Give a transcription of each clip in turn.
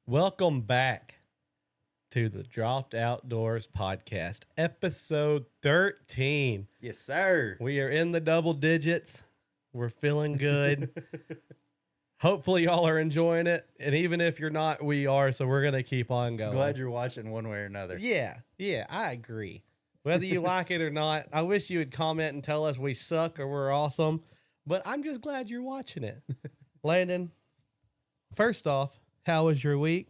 Welcome back to the Dropped Outdoors podcast, episode 13. Yes, sir. We are in the double digits. We're feeling good. Hopefully, y'all are enjoying it. And even if you're not, we are. So we're going to keep on going. Glad you're watching one way or another. Yeah, I agree. Whether you like it or not, I wish you would comment and tell us we suck or we're awesome. But I'm just glad you're watching it. Landon, first off, how was your week?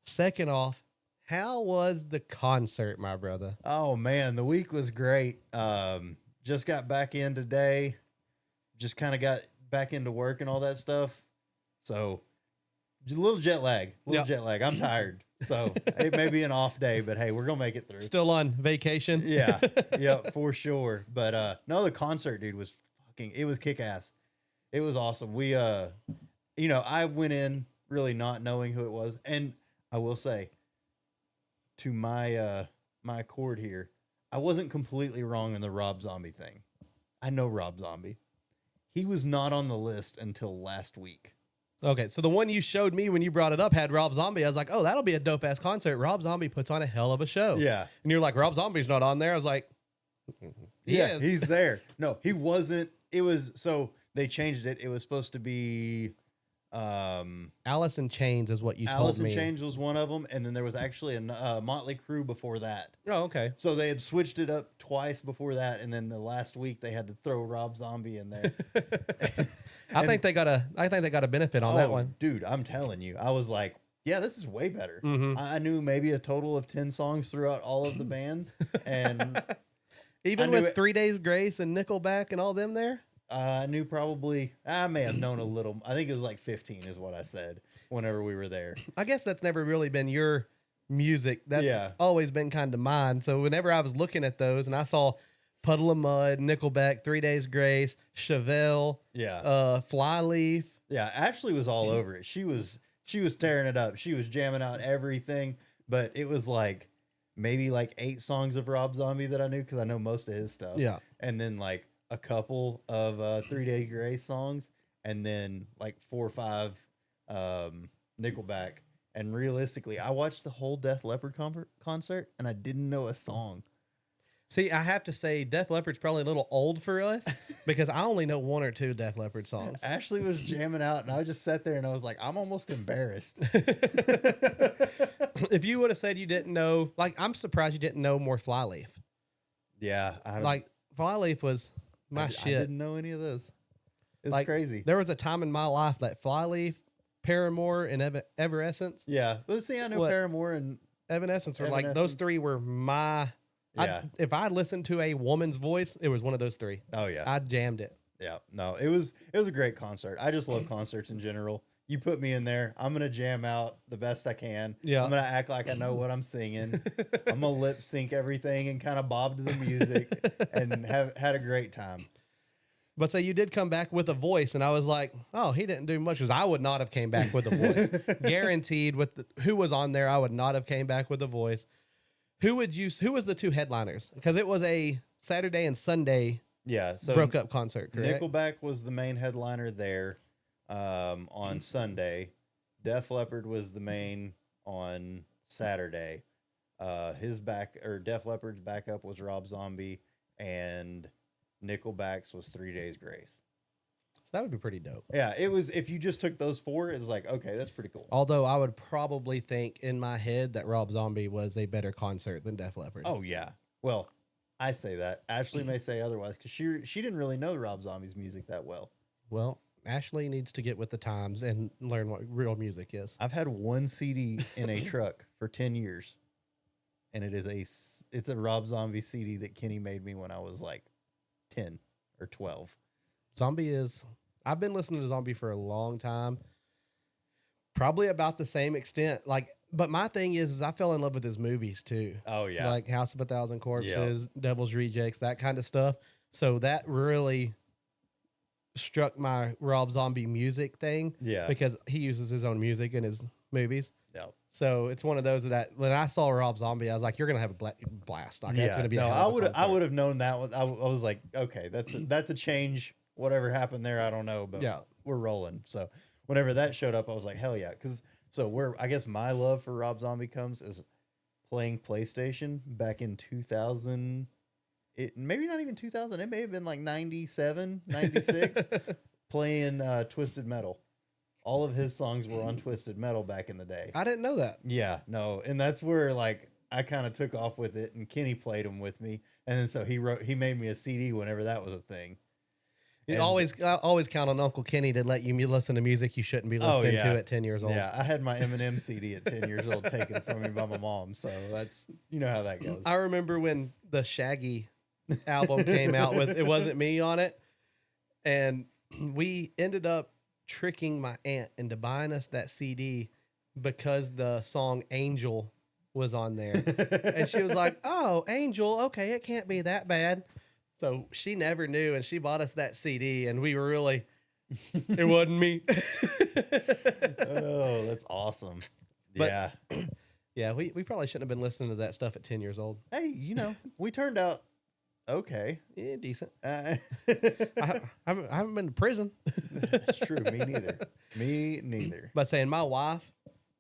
Second off, how was the concert, my brother? Oh, man, the week was great. Just got back in today. Just kind of got back into work and all that stuff. So, a little jet lag. I'm tired. So, it may be an off day, but hey, we're going to make it through. Still on vacation? Yeah, for sure. But no, the concert, dude, was it was kick-ass. It was awesome. We, I went in really not knowing who it was. And I will say, to my my accord here, I wasn't completely wrong in the Rob Zombie thing. I know Rob Zombie. He was not on the list until last week. Okay, so the one you showed me when you brought it up had Rob Zombie. I was like, oh, that'll be a dope-ass concert. Rob Zombie puts on a hell of a show. Yeah. And you're like, Rob Zombie's not on there. I was like, yeah, he's there. No, he wasn't. It was, so they changed it. It was supposed to be... Alice in Chains is what you told me. Alice in Chains was one of them, and then there was actually a Motley Crue before that. Oh, okay. So they had switched it up twice before that, and then the last week they had to throw Rob Zombie in there. I think they got a benefit on that one. Dude, I'm telling you, I was like, yeah, this is way better. Mm-hmm. I knew maybe a total of 10 songs throughout all of the bands, and even with 3 Days Grace and Nickelback and all them there. I knew I may have known a little. I think it was like 15 is what I said whenever we were there. I guess that's never really been your music. That's always been kind of mine. So whenever I was looking at those and I saw Puddle of Mud, Nickelback, 3 Days Grace, Chevelle, Flyleaf. Yeah, Ashley was all over it. She was tearing it up. She was jamming out everything, but it was like maybe like 8 songs of Rob Zombie that I knew because I know most of his stuff. Yeah. And then like a couple of 3 Days Grace songs, and then like 4 or 5 Nickelback. And realistically, I watched the whole Def Leppard concert, and I didn't know a song. See, I have to say, Def Leppard's probably a little old for us because I only know 1 or 2 Def Leppard songs. Ashley was jamming out, and I just sat there, and I was like, I'm almost embarrassed. If you would have said you didn't know, like, I'm surprised you didn't know more Flyleaf. Yeah. Flyleaf was my shit. I didn't know any of those. It's crazy. There was a time in my life that Flyleaf, Paramore, and Evanescence. Yeah. Let's see, I know Paramore and Evanescence were like, those 3 were my... Yeah. If I listened to a woman's voice, it was one of those 3. Oh, yeah. I jammed it. Yeah. No, it was a great concert. I just love concerts in general. You put me in there, I'm going to jam out the best I can. Yeah. I'm going to act like I know what I'm singing. I'm going to lip sync everything and kind of bob to the music and had a great time. But say you did come back with a voice, and I was like, oh, he didn't do much because I would not have came back with a voice. Guaranteed with who was on there, I would not have came back with a voice. Who was the 2 headliners? Because it was a Saturday and Sunday broke up concert, correct? Nickelback was the main headliner there on Sunday. Def Leppard was the main on Saturday. Def Leppard's backup was Rob Zombie, and Nickelback's was 3 Days Grace. So that would be pretty dope. Yeah, it was. If you just took those 4, it was like, okay, that's pretty cool. Although I would probably think in my head that Rob Zombie was a better concert than Def Leppard. Oh yeah. Well, I say that. Ashley may say otherwise because she didn't really know Rob Zombie's music that well. Well, Ashley needs to get with the times and learn what real music is. I've had 1 CD in a truck for 10 years, and it's a Rob Zombie CD that Kenny made me when I was like 10 or 12. I've been listening to Zombie for a long time, probably about the same extent. But my thing is I fell in love with his movies too. Oh yeah. Like House of a Thousand Corpses, Devil's Rejects, that kind of stuff. So that really struck my Rob Zombie music thing. Yeah. Because he uses his own music in his movies. Yeah. So it's one of those that when I saw Rob Zombie, I was like, "You're gonna have a blast! Like that's gonna be." I would have known that. I was like, okay, that's a change. Whatever happened there, I don't know, but we're rolling. So whenever that showed up, I was like, hell yeah, because So where I guess my love for Rob Zombie comes is playing PlayStation back in 2000. Maybe not even 2000. It may have been like 97, 96. Playing Twisted Metal. All of his songs were on Twisted Metal back in the day. I didn't know that. Yeah, no, and that's where like I kind of took off with it, and Kenny played them with me, and then so he made me a CD whenever that was a thing. You And always count on Uncle Kenny to let you listen to music you shouldn't be listening to at 10 years old. Yeah, I had my Eminem CD at 10 years old taken from me by my mom, so that's you know how that goes. I remember when the Shaggy album came out with It Wasn't Me on it, and we ended up tricking my aunt into buying us that CD because the song Angel was on there. And she was like, oh, Angel, okay, it can't be that bad. So she never knew, and she bought us that CD, and we were really, it wasn't me. Oh, that's awesome. But, yeah. Yeah, we probably shouldn't have been listening to that stuff at 10 years old. Hey, you know, we turned out okay. Yeah, decent. I haven't been to prison. That's true. Me neither. Me neither. But saying my wife,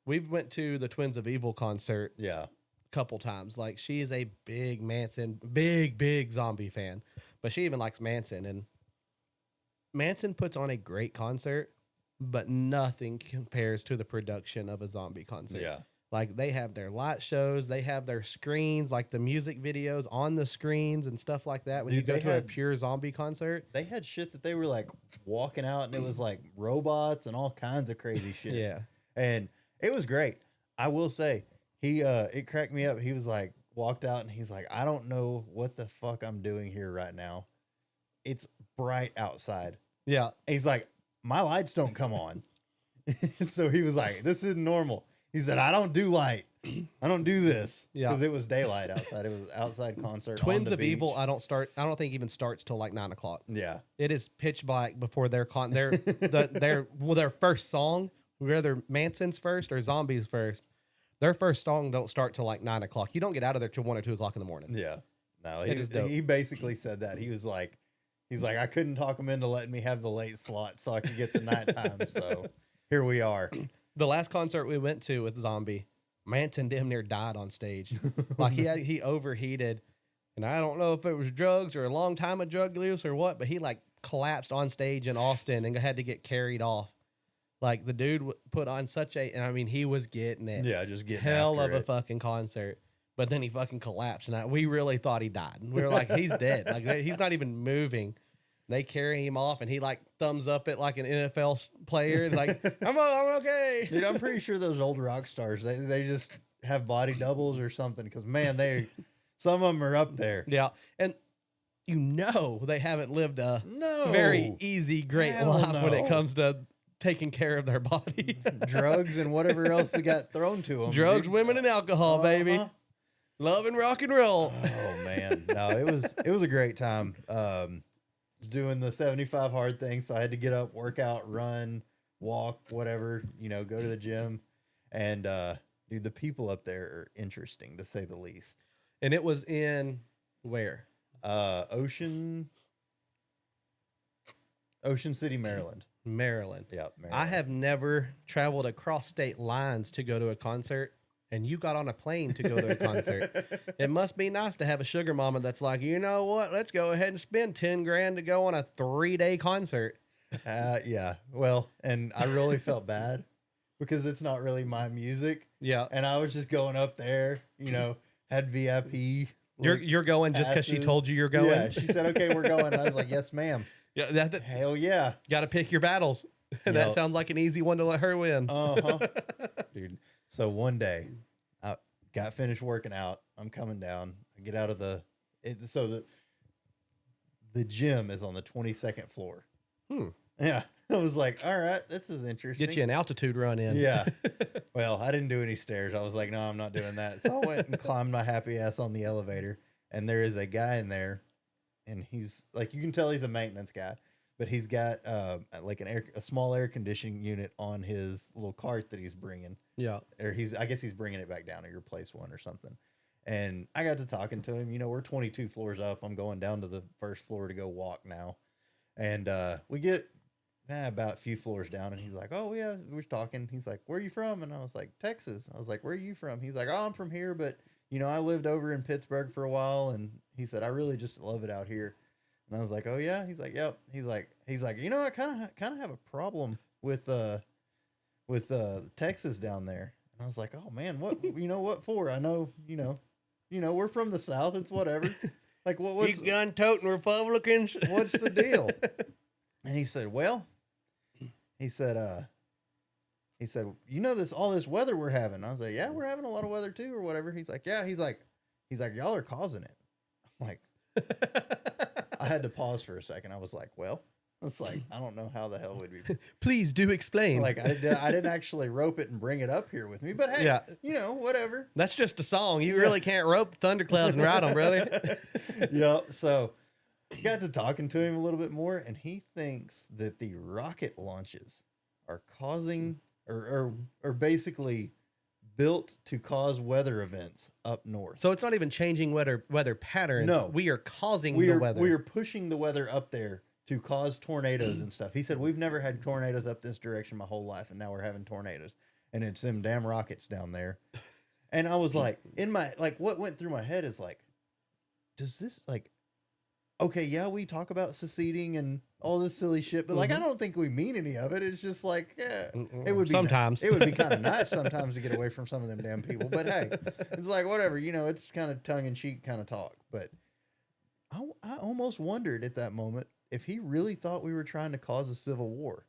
we went to the Twins of Evil concert Yeah. couple times. Like, she is a big Manson, big zombie fan, but she even likes Manson, and Manson puts on a great concert, but nothing compares to the production of a zombie concert. Yeah. Like, they have their light shows, they have their screens, like the music videos on the screens and stuff like that. When Dude, you go to a pure zombie concert, They had shit that they were like walking out, and it was like robots and all kinds of crazy shit. yeah, And it was great. I will say, it cracked me up. He was like, walked out, and he's like, I don't know what the fuck I'm doing here right now. It's bright outside. yeah. And he's like, my lights don't come on. So he was like, this isn't normal. He said, I don't do light. I don't do this. Yeah. Because it was daylight outside. It was outside concert. Twins on the of beach. Evil, I don't think even starts till like 9 o'clock. Yeah. It is pitch black before their first song, whether Manson's first or Zombies first, their first song don't start till like 9 o'clock. You don't get out of there till 1 or 2 o'clock in the morning. Yeah. No, It is dope. he basically said that. He's like, I couldn't talk him into letting me have the late slot so I could get the nighttime. So here we are. The last concert we went to with Zombie, Manson damn near died on stage. Like, he overheated, and I don't know if it was drugs or a long time of drug use or what, but he like collapsed on stage in Austin and had to get carried off. Like, the dude put on and I mean, he was getting it. Yeah, just getting hell after of a it. fucking concert. But then he fucking collapsed, and we really thought he died. We were like, he's dead. Like, he's not even moving. They carry him off, and he like thumbs up it like an NFL player. It's like, I'm okay. Dude, I'm pretty sure those old rock stars, they just have body doubles or something. Because man, some of them are up there. Yeah, and they haven't lived a No, very easy, great Hell life when it no. comes to taking care of their body. drugs and whatever else that got thrown to them. Drugs, women, and alcohol, baby. Uh-huh. Love and rock and roll. Oh man, no, it was a great time. Was doing the 75 hard thing, so I had to get up, work out, run, walk, whatever, go to the gym, and dude, the people up there are interesting to say the least. And it was in where? Ocean City, Maryland. Maryland. Yeah, Maryland. I have never traveled across state lines to go to a concert, and you got on a plane to go to a concert. It must be nice to have a sugar mama that's like, you know what? Let's go ahead and spend 10 grand to go on a 3-day concert. Yeah. Well, and I really felt bad because it's not really my music. Yeah. And I was just going up there, had VIP. You're going just because she passes. told you you're going? Yeah, she said, okay, we're going. And I was like, yes, ma'am. Yeah, Hell yeah. got to pick your battles. That Yep. sounds like an easy one to let her win. Uh-huh. Dude. So one day, I got finished working out. I'm coming down. I get out of the gym is on the 22nd floor. Yeah. I was like, all right, this is interesting. Get you an altitude run in. Yeah. Well, I didn't do any stairs. I was like, no, I'm not doing that. So I went and climbed my happy ass on the elevator. And there is a guy in there. And he's like, you can tell he's a maintenance guy. But he's got like a small air conditioning unit on his little cart that he's bringing. Yeah. Or I guess he's bringing it back down to replace one or something. And I got to talking to him. We're 22 floors up. I'm going down to the first floor to go walk now. And we get about a few floors down, and he's like, "Oh yeah, we're talking." He's like, "Where are you from?" And I was like, "Texas." I was like, "Where are you from?" He's like, "Oh, I'm from here, but I lived over in Pittsburgh for a while." And he said, "I really just love it out here." And I was like, "Oh yeah." He's like, "Yep." He's like, I kind of have a problem with Texas down there. And I was like, "Oh man, what what for?" I know, we're from the South. It's whatever. Like, what's You gun toting Republicans? what's the deal? And he said, "Well," he said, all this weather we're having." I was like, "Yeah, we're having a lot of weather too, or whatever." He's like, "Yeah." He's like, "Y'all are causing it." I'm like, I had to pause for a second. I was like, "Well," it's like, I don't know how the hell would we. Please do explain. Like, I didn't actually rope it and bring it up here with me, but hey, Yeah. Whatever. That's just a song. You really can't rope thunderclouds and ride them, brother. Yeah. So got to talking to him a little bit more, and he thinks that the rocket launches are causing or basically built to cause weather events up north. So it's not even changing weather patterns. No. We are causing We the are weather. we are pushing the weather up there to cause tornadoes and stuff. He said, "We've never had tornadoes up this direction my whole life, and now we're having tornadoes. And it's them damn rockets down there." And I was like, what went through my head is like, does this, like, okay, yeah, we talk about seceding and all this silly shit, but like, I don't think we mean any of it. It's just like, yeah, it would be sometimes. it would be kind of nice sometimes to get away from some of them damn people. But hey, it's like, whatever, it's kind of tongue in cheek kind of talk. But I almost wondered at that moment if he really thought we were trying to cause a civil war.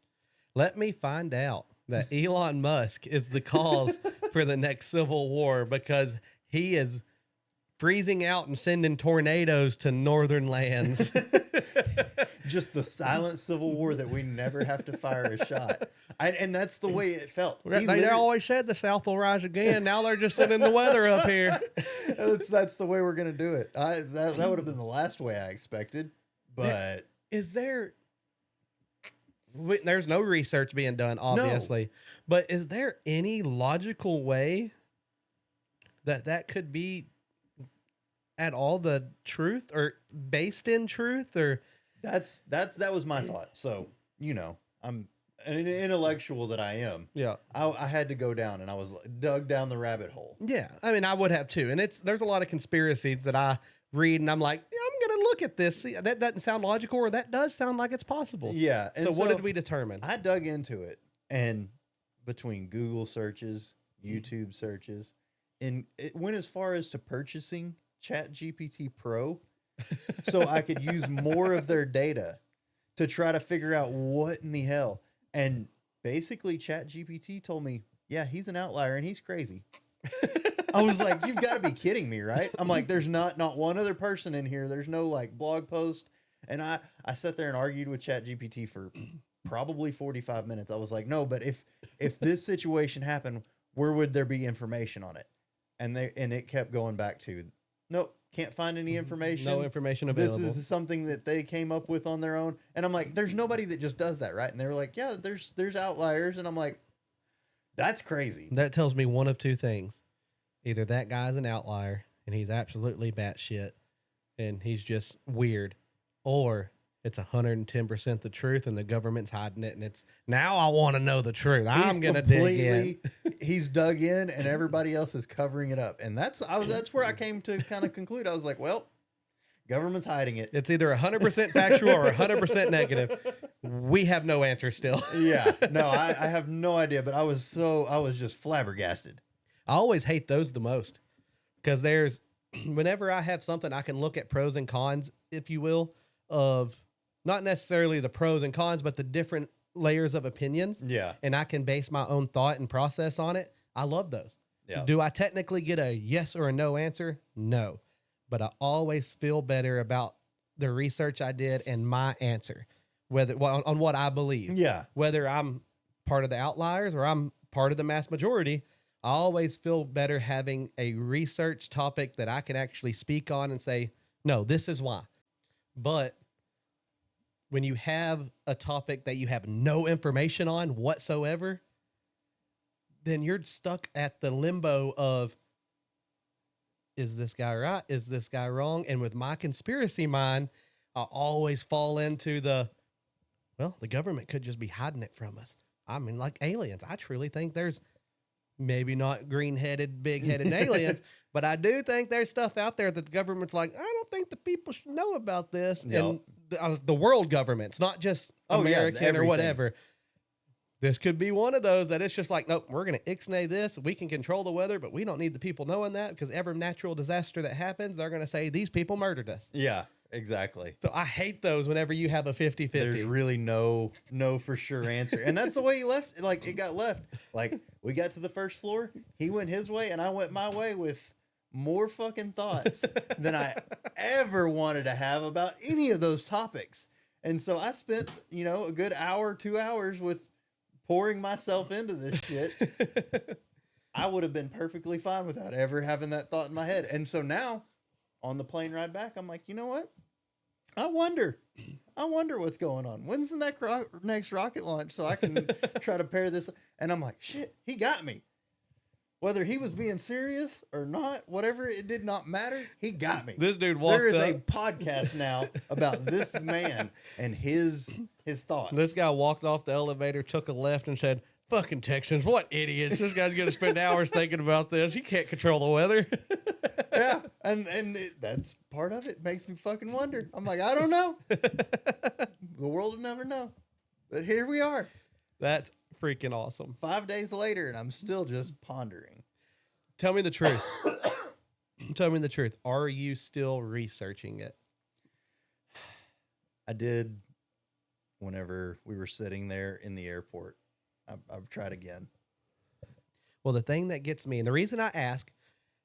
Let me find out that Elon Musk is the cause for the next civil war, because he is freezing out and sending tornadoes to northern lands. Just the silent civil war that we never have to fire a shot. And that's the way it felt. They always said the South will rise again. Now they're just sending the weather up here. That's the way we're going to do it. That would have been the last way I expected. But there's no research being done, obviously. No. But is there any logical way that could be at all the truth or based in truth? Or that was my thought. So, I'm an intellectual that I am. Yeah. I had to go down, and I was dug down the rabbit hole. Yeah. I mean, I would have too. And there's a lot of conspiracies that I read, and I'm like, yeah, I'm going to look at this. See, that doesn't sound logical, or that does sound like it's possible. Yeah. And so what did we determine? I dug into it, and between Google searches, YouTube searches, and it went as far as to purchasing ChatGPT Pro so I could use more of their data to try to figure out what in the hell. And basically ChatGPT told me, yeah, he's an outlier and he's crazy. I was like, you've got to be kidding me, right? I'm like, there's not one other person in here. There's no like blog post. And I sat there and argued with ChatGPT for probably 45 minutes. I was like, no, but if this situation happened, where would there be information on it? And it kept going back to, nope, can't find any information. No information available. This is something that they came up with on their own. And I'm like, there's nobody that just does that, right? And they were like, yeah, there's outliers. And I'm like, that's crazy. That tells me one of two things. Either that guy's an outlier and he's absolutely batshit and he's just weird, or it's 110% the truth and the government's hiding it. And it's, now I want to know the truth. I'm going to dig in. He's dug in and everybody else is covering it up. And that's where I came to kind of conclude. I was like, well, government's hiding it. It's either 100% factual or 100% negative. We have no answer still. Yeah, no, I have no idea, but I was just flabbergasted. I always hate those the most, because whenever I have something, I can look at pros and cons, if you will, of not necessarily the pros and cons, but the different layers of opinions. Yeah. And I can base my own thought and process on it. I love those. Yeah. Do I technically get a yes or a no answer? No. But I always feel better about the research I did and my answer, on what I believe. Yeah. Whether I'm part of the outliers or I'm part of the mass majority, I always feel better having a research topic that I can actually speak on and say, no, this is why. But when you have a topic that you have no information on whatsoever, then you're stuck at the limbo of, is this guy right? Is this guy wrong? And with my conspiracy mind, I always fall into well, the government could just be hiding it from us. I mean, like aliens. I truly think there's maybe not green-headed, big-headed aliens, but I do think there's stuff out there that the government's like, I don't think the people should know about this. Yep. And the world governments, not just American or everything. whatever. This could be one of those that it's just like, nope, we're going to ixnay this. We can control the weather, but we don't need the people knowing that, because every natural disaster that happens, they're going to say these people murdered us. Yeah, exactly. So I hate those whenever you have a 50-50. There's really no for sure answer. And that's the way he left. Like, it got left. Like, we got to the first floor. He went his way and I went my way with more fucking thoughts than I ever wanted to have about any of those topics. And so I spent, a good hour, 2 hours with pouring myself into this shit. I would have been perfectly fine without ever having that thought in my head. And so now on the plane ride back, I'm like, you know what? I wonder what's going on. When's the next rocket launch so I can try to pair this? And I'm like, shit, he got me. Whether he was being serious or not, whatever, it did not matter. He got me. This dude walked up. There is a podcast now about this man and his thoughts. This guy walked off the elevator, took a left, and said, fucking Texans, what idiots. This guy's going to spend hours thinking about this. You can't control the weather. Yeah, and that's part of it. Makes me fucking wonder. I'm like, I don't know. The world will never know. But here we are. That's freaking awesome. 5 days later, and I'm still just pondering. Tell me the truth. Tell me the truth. Are you still researching it? I did whenever we were sitting there in the airport. I've tried again. Well, the thing that gets me, and the reason I ask,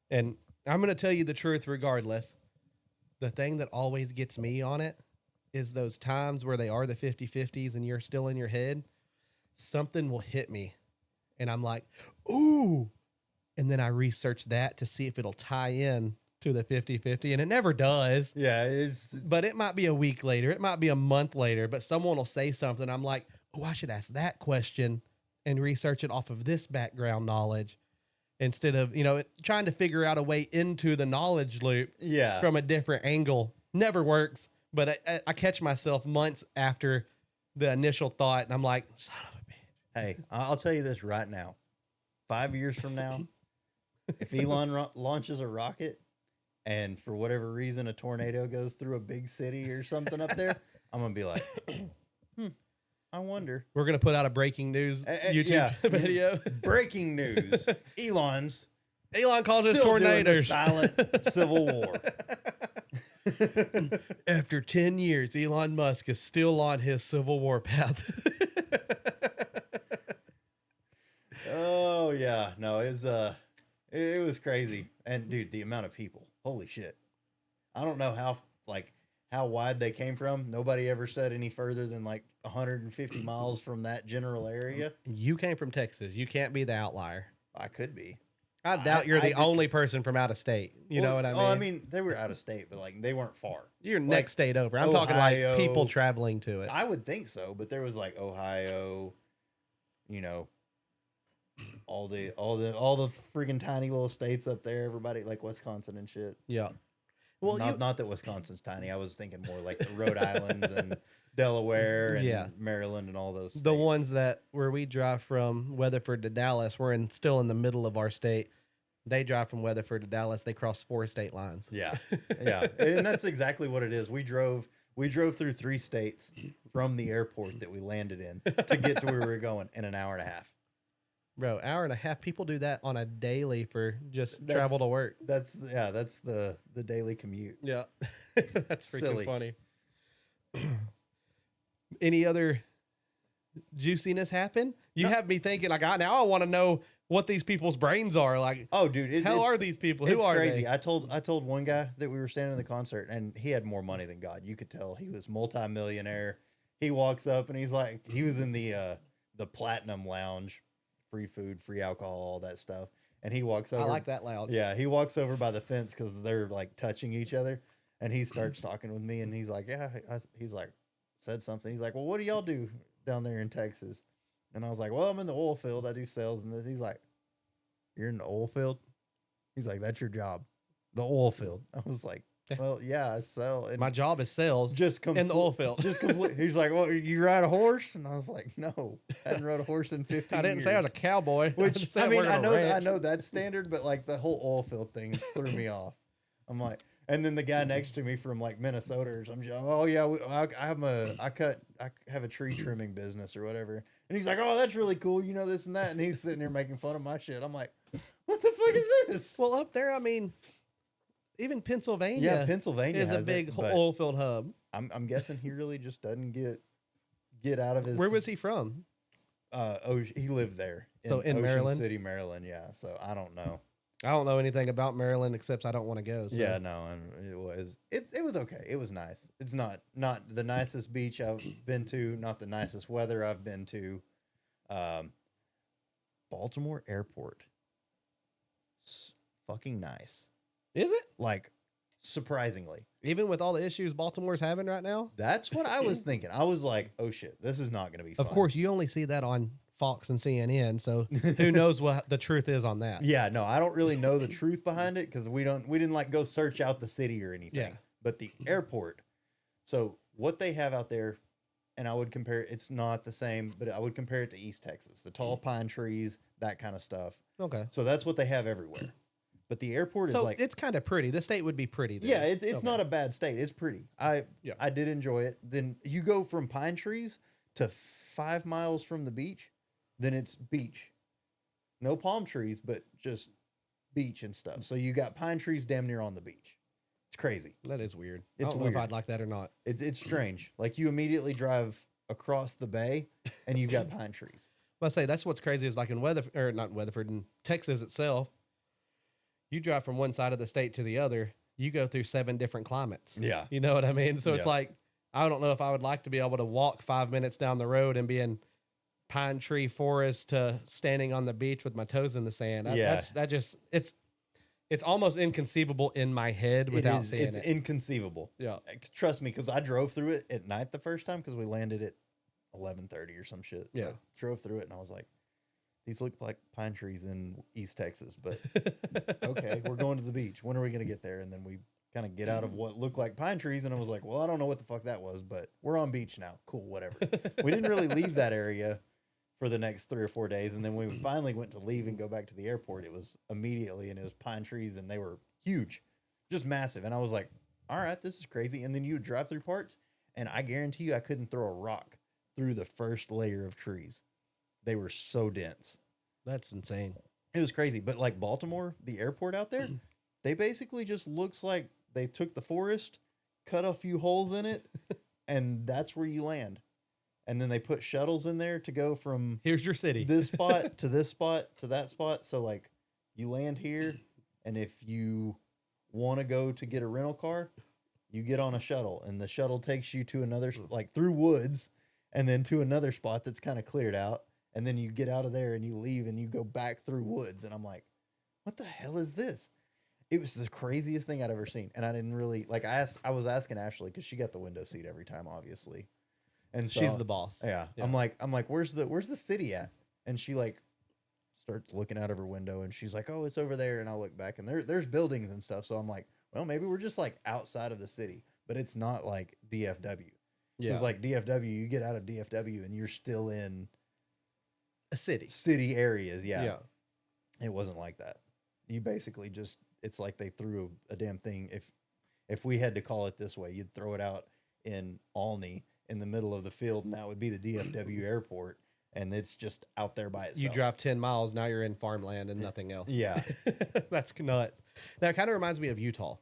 and I'm going to tell you the truth regardless, the thing that always gets me on it is those times where they are the 50-50s and you're still in your head. Something will hit me, and I'm like, ooh. And then I research that to see if it'll tie in to the 50-50, and it never does. Yeah, but it might be a week later. It might be a month later, but someone will say something. I'm like, oh, I should ask that question and research it off of this background knowledge instead of, trying to figure out a way into the knowledge loop from a different angle. Never works, but I catch myself months after the initial thought, and I'm like, son of a bitch. Hey, I'll tell you this right now. 5 years from now, if Elon launches a rocket and for whatever reason a tornado goes through a big city or something up there, I'm going to be like, I wonder. We're going to put out a breaking news YouTube video. Breaking news. Elon causes still tornadoes. Doing the silent civil war. After 10 years, Elon Musk is still on his civil war path. Oh yeah, no, it was crazy, and dude, the amount of people, holy shit! I don't know how wide they came from. Nobody ever said any further than like 150 miles from that general area. You came from Texas. You can't be the outlier. I could be. I doubt you're the only person from out of state. You know what I mean? Oh, I mean, they were out of state, but like they weren't far. You're next state over. I'm talking Ohio, like people traveling to it. I would think so, but there was like Ohio, all the freaking tiny little states up there. Everybody like Wisconsin and shit. Yeah. Well, not that Wisconsin's tiny. I was thinking more like the Rhode Islands and Delaware and Maryland and all those states. The ones where we drive from Weatherford to Dallas, we're still in the middle of our state. They drive from Weatherford to Dallas. They cross 4 state lines. Yeah. Yeah. And that's exactly what it is. We drove through 3 states from the airport that we landed in to get to where we were going in an hour and a half. Bro, hour and a half. People do that on a daily for just travel to work. That's the daily commute. Yeah. That's freaking Silly. Funny. Any other juiciness happen? You have me thinking like, now I want to know what these people's brains are like. Oh, dude, how are these people? Who are crazy. they? I told one guy that we were standing in the concert, and he had more money than God. You could tell he was multimillionaire. He walks up and he's like, he was in the platinum lounge, free food, free alcohol, all that stuff. And he walks over. I like that loud. Yeah, he walks over by the fence because they're like touching each other, and he starts talking with me, and he's like, he's like, said something. He's like, well, what do y'all do down there in Texas? And I was like, well, I'm in the oil field. I do sales. And he's like, you're in the oil field? He's like, that's your job, the oil field. I was like, Well, yeah, I sell. And My job is sales just in the oil field. Just complete. He's like, well, you ride a horse? And I was like, no, I hadn't rode a horse in 15 I didn't years. say I was a cowboy. Which, said I mean, worked on a I ranch. know that's standard, but like the whole oil field thing threw me off. I'm like, and then the guy next to me from like Minnesota or something, oh yeah, I have a tree trimming business or whatever. And he's like, oh, that's really cool. You know, this and that. And he's sitting there making fun of my shit. I'm like, what the fuck is this? Well, up there, I mean, even Pennsylvania. Yeah, Pennsylvania is a has big it, but oil field hub. I'm guessing he really just doesn't get out of his. Where was he from? He lived there In Ocean Maryland? City, Maryland. Yeah, so I don't know. I don't know anything about Maryland except I don't want to go. So. Yeah, no, and it was okay. It was nice. It's not the nicest beach I've been to, not the nicest weather I've been to. Baltimore Airport, fucking nice. Is it? Like, surprisingly. Even with all the issues Baltimore's having right now? That's what I was thinking. I was like, oh shit, this is not going to be fun. Of course, you only see that on Fox and CNN, so who knows what the truth is on that. Yeah, no, I don't really know the truth behind it because we didn't like go search out the city or anything. Yeah. But the airport, so what they have out there, and I would compare it's not the same, but I would compare it to East Texas, the tall pine trees, that kind of stuff. Okay. So that's what they have everywhere. But the airport is So like, it's kind of pretty. The state would be pretty then. yeah, it's Okay. not a bad state. It's pretty. I did enjoy it. Then you go from pine trees to 5 miles from the beach, then it's beach. No palm trees, but just beach and stuff. So you got pine trees damn near on the beach. It's crazy. That is weird. It's I don't know weird. if I'd like that or not. It's strange. Like you immediately drive across the bay and you've got pine trees. Well, I say that's what's crazy is like in not Weatherford, in Texas itself, you drive from one side of the state to the other, you go through 7 different climates. Yeah. You know what I mean? So it's Yeah. like, I don't know if I would like to be able to walk 5 minutes down the road and be in pine tree forest to standing on the beach with my toes in the sand. It's almost inconceivable in my head without seeing it's it. inconceivable. Yeah. Trust me, because I drove through it at night the first time because we landed at 11:30 or some shit. Yeah. But drove through it and I was like, these look like pine trees in East Texas, but okay, we're going to the beach. When are we going to get there? And then we kind of get out of what looked like pine trees. And I was like, well, I don't know what the fuck that was, but we're on beach now. Cool, whatever. We didn't really leave that area for the next 3 or 4 days. And then when we finally went to leave and go back to the airport, it was immediately, and it was pine trees and they were huge, just massive. And I was like, all right, this is crazy. And then you would drive through parts and I guarantee you I couldn't throw a rock through the first layer of trees. They were so dense. That's insane. It was crazy. But like Baltimore, the airport out there, they basically just looks like they took the forest, cut a few holes in it, and that's where you land. And then they put shuttles in there to go from Here's your city. this spot to this spot to that spot. So like you land here, and if you want to go to get a rental car, you get on a shuttle, and the shuttle takes you to another, like through woods, and then to another spot that's kind of cleared out. And then you get out of there and you leave and you go back through woods. And I'm like, what the hell is this? It was the craziest thing I'd ever seen. And I didn't really like, I was asking Ashley because she got the window seat every time, obviously. And so, She's the boss. yeah. I'm like, where's the city at? And she like starts looking out of her window and she's like, oh, it's over there. And I'll look back and there's buildings and stuff. So I'm like, well, maybe we're just like outside of the city, but it's not like DFW. Yeah. It's like DFW, you get out of DFW and you're still in a city. city areas. Yeah. Yeah. It wasn't like that. You basically just, it's like they threw a damn thing. If we had to call it this way, you'd throw it out in Alney in the middle of the field, and that would be the DFW airport. And it's just out there by itself. You drive 10 miles, now you're in farmland and nothing else. Yeah. That's nuts. That kind of reminds me of Utah.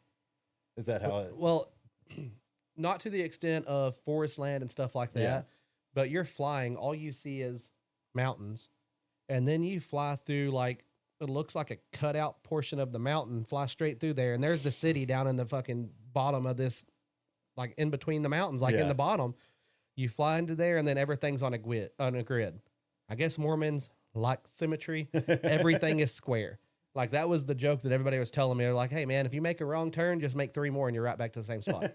Is that how it? Well, not to the extent of forest land and stuff like that, Yeah. but you're flying, all you see is mountains, and then you fly through like it looks like a cutout portion of the mountain, fly straight through there, and there's the city down in the fucking bottom of this, like in between the mountains, like in Yeah. the bottom. You fly into there, and then everything's on a grid. I guess Mormons like symmetry. Everything is square. Like that was the joke that everybody was telling me. They're like, "Hey man, if you make a wrong turn, just make 3 more, and you're right back to the same spot."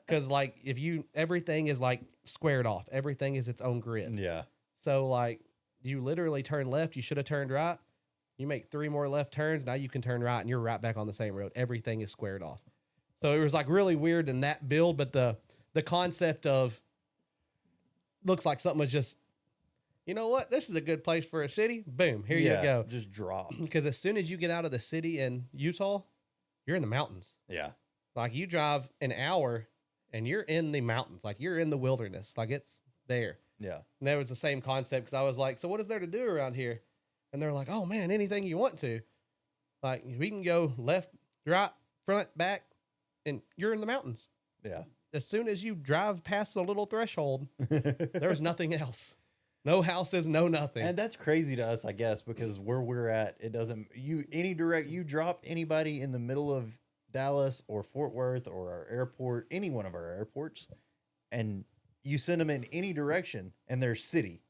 Because like everything is like squared off. Everything is its own grid. Yeah. So like you literally turn left, you should have turned right. You make 3 more left turns, now you can turn right and you're right back on the same road. Everything is squared off. So it was like really weird in that build, but the concept of looks like something was just, you know what? This is a good place for a city. Boom, here you go. Just dropped. Because as soon as you get out of the city in Utah, you're in the mountains. Yeah. Like you drive an hour and you're in the mountains. Like you're in the wilderness. Like it's there. Yeah. And that was the same concept because I was like, so what is there to do around here? And they're like, oh man, anything you want to. Like we can go left, right, front, back, and you're in the mountains. Yeah. As soon as you drive past the little threshold, there's nothing else. No houses, no nothing. And that's crazy to us, I guess, because where we're at, it doesn't you drop anybody in the middle of Dallas or Fort Worth or our airport, any one of our airports, and you send them in any direction, and there's city.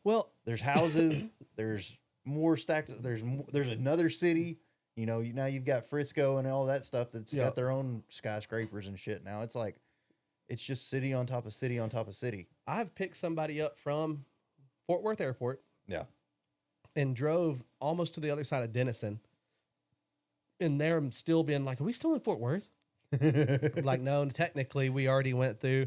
Well, There's houses, there's more stacked, there's another city. You know, now you've got Frisco and all that stuff that's got their own skyscrapers and shit. Now it's like, it's just city on top of city on top of city. I've picked somebody up from Fort Worth Airport. Yeah. And drove almost to the other side of Denison. And they're still being like, are we still in Fort Worth? Like, no, technically we already went through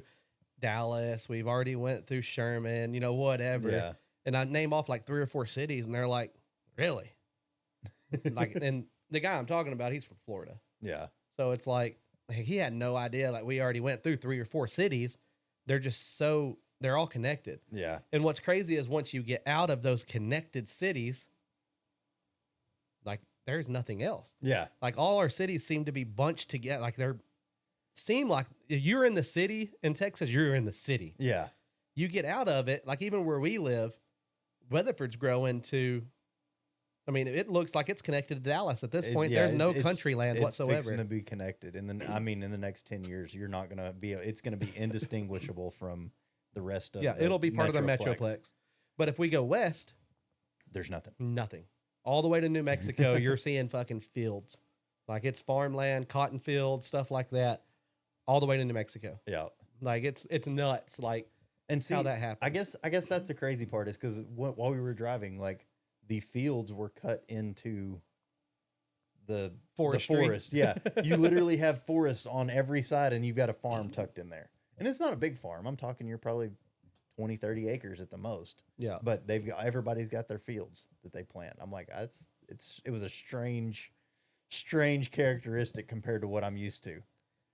Dallas. We've already went through Sherman, you know, whatever. Yeah. And I name off like 3 or 4 cities and they're like, really? Like, and the guy I'm talking about, he's from Florida. Yeah. So it's like, he had no idea. Like we already went through 3 or 4 cities. They're just they're all connected. Yeah. And what's crazy is once you get out of those connected cities, like there's nothing else. Yeah. Like all our cities seem to be bunched together. Like seem like if you're in the city in Texas, you're in the city. Yeah. You get out of it, like even where we live, Weatherford's growing to, I mean, it looks like it's connected to Dallas at this point. There's no country land whatsoever. It's going to be connected. And then, I mean, in the next 10 years, you're not going to be, it's going to be indistinguishable from the rest of it'll be part of the Metroplex. But if we go west, there's nothing. Nothing. All the way to New Mexico, you're seeing fucking fields. Like it's farmland, cotton fields, stuff like that. All the way to New Mexico. Yeah. Like it's nuts. Like, and see, how that happens. I guess that's the crazy part is because while we were driving, like the fields were cut into the forest. Yeah. You literally have forest on every side and you've got a farm tucked in there. And it's not a big farm. I'm talking you're probably 20, 30 acres at the most. Yeah. But everybody's got their fields that they plant. I'm like, it was a strange characteristic compared to what I'm used to.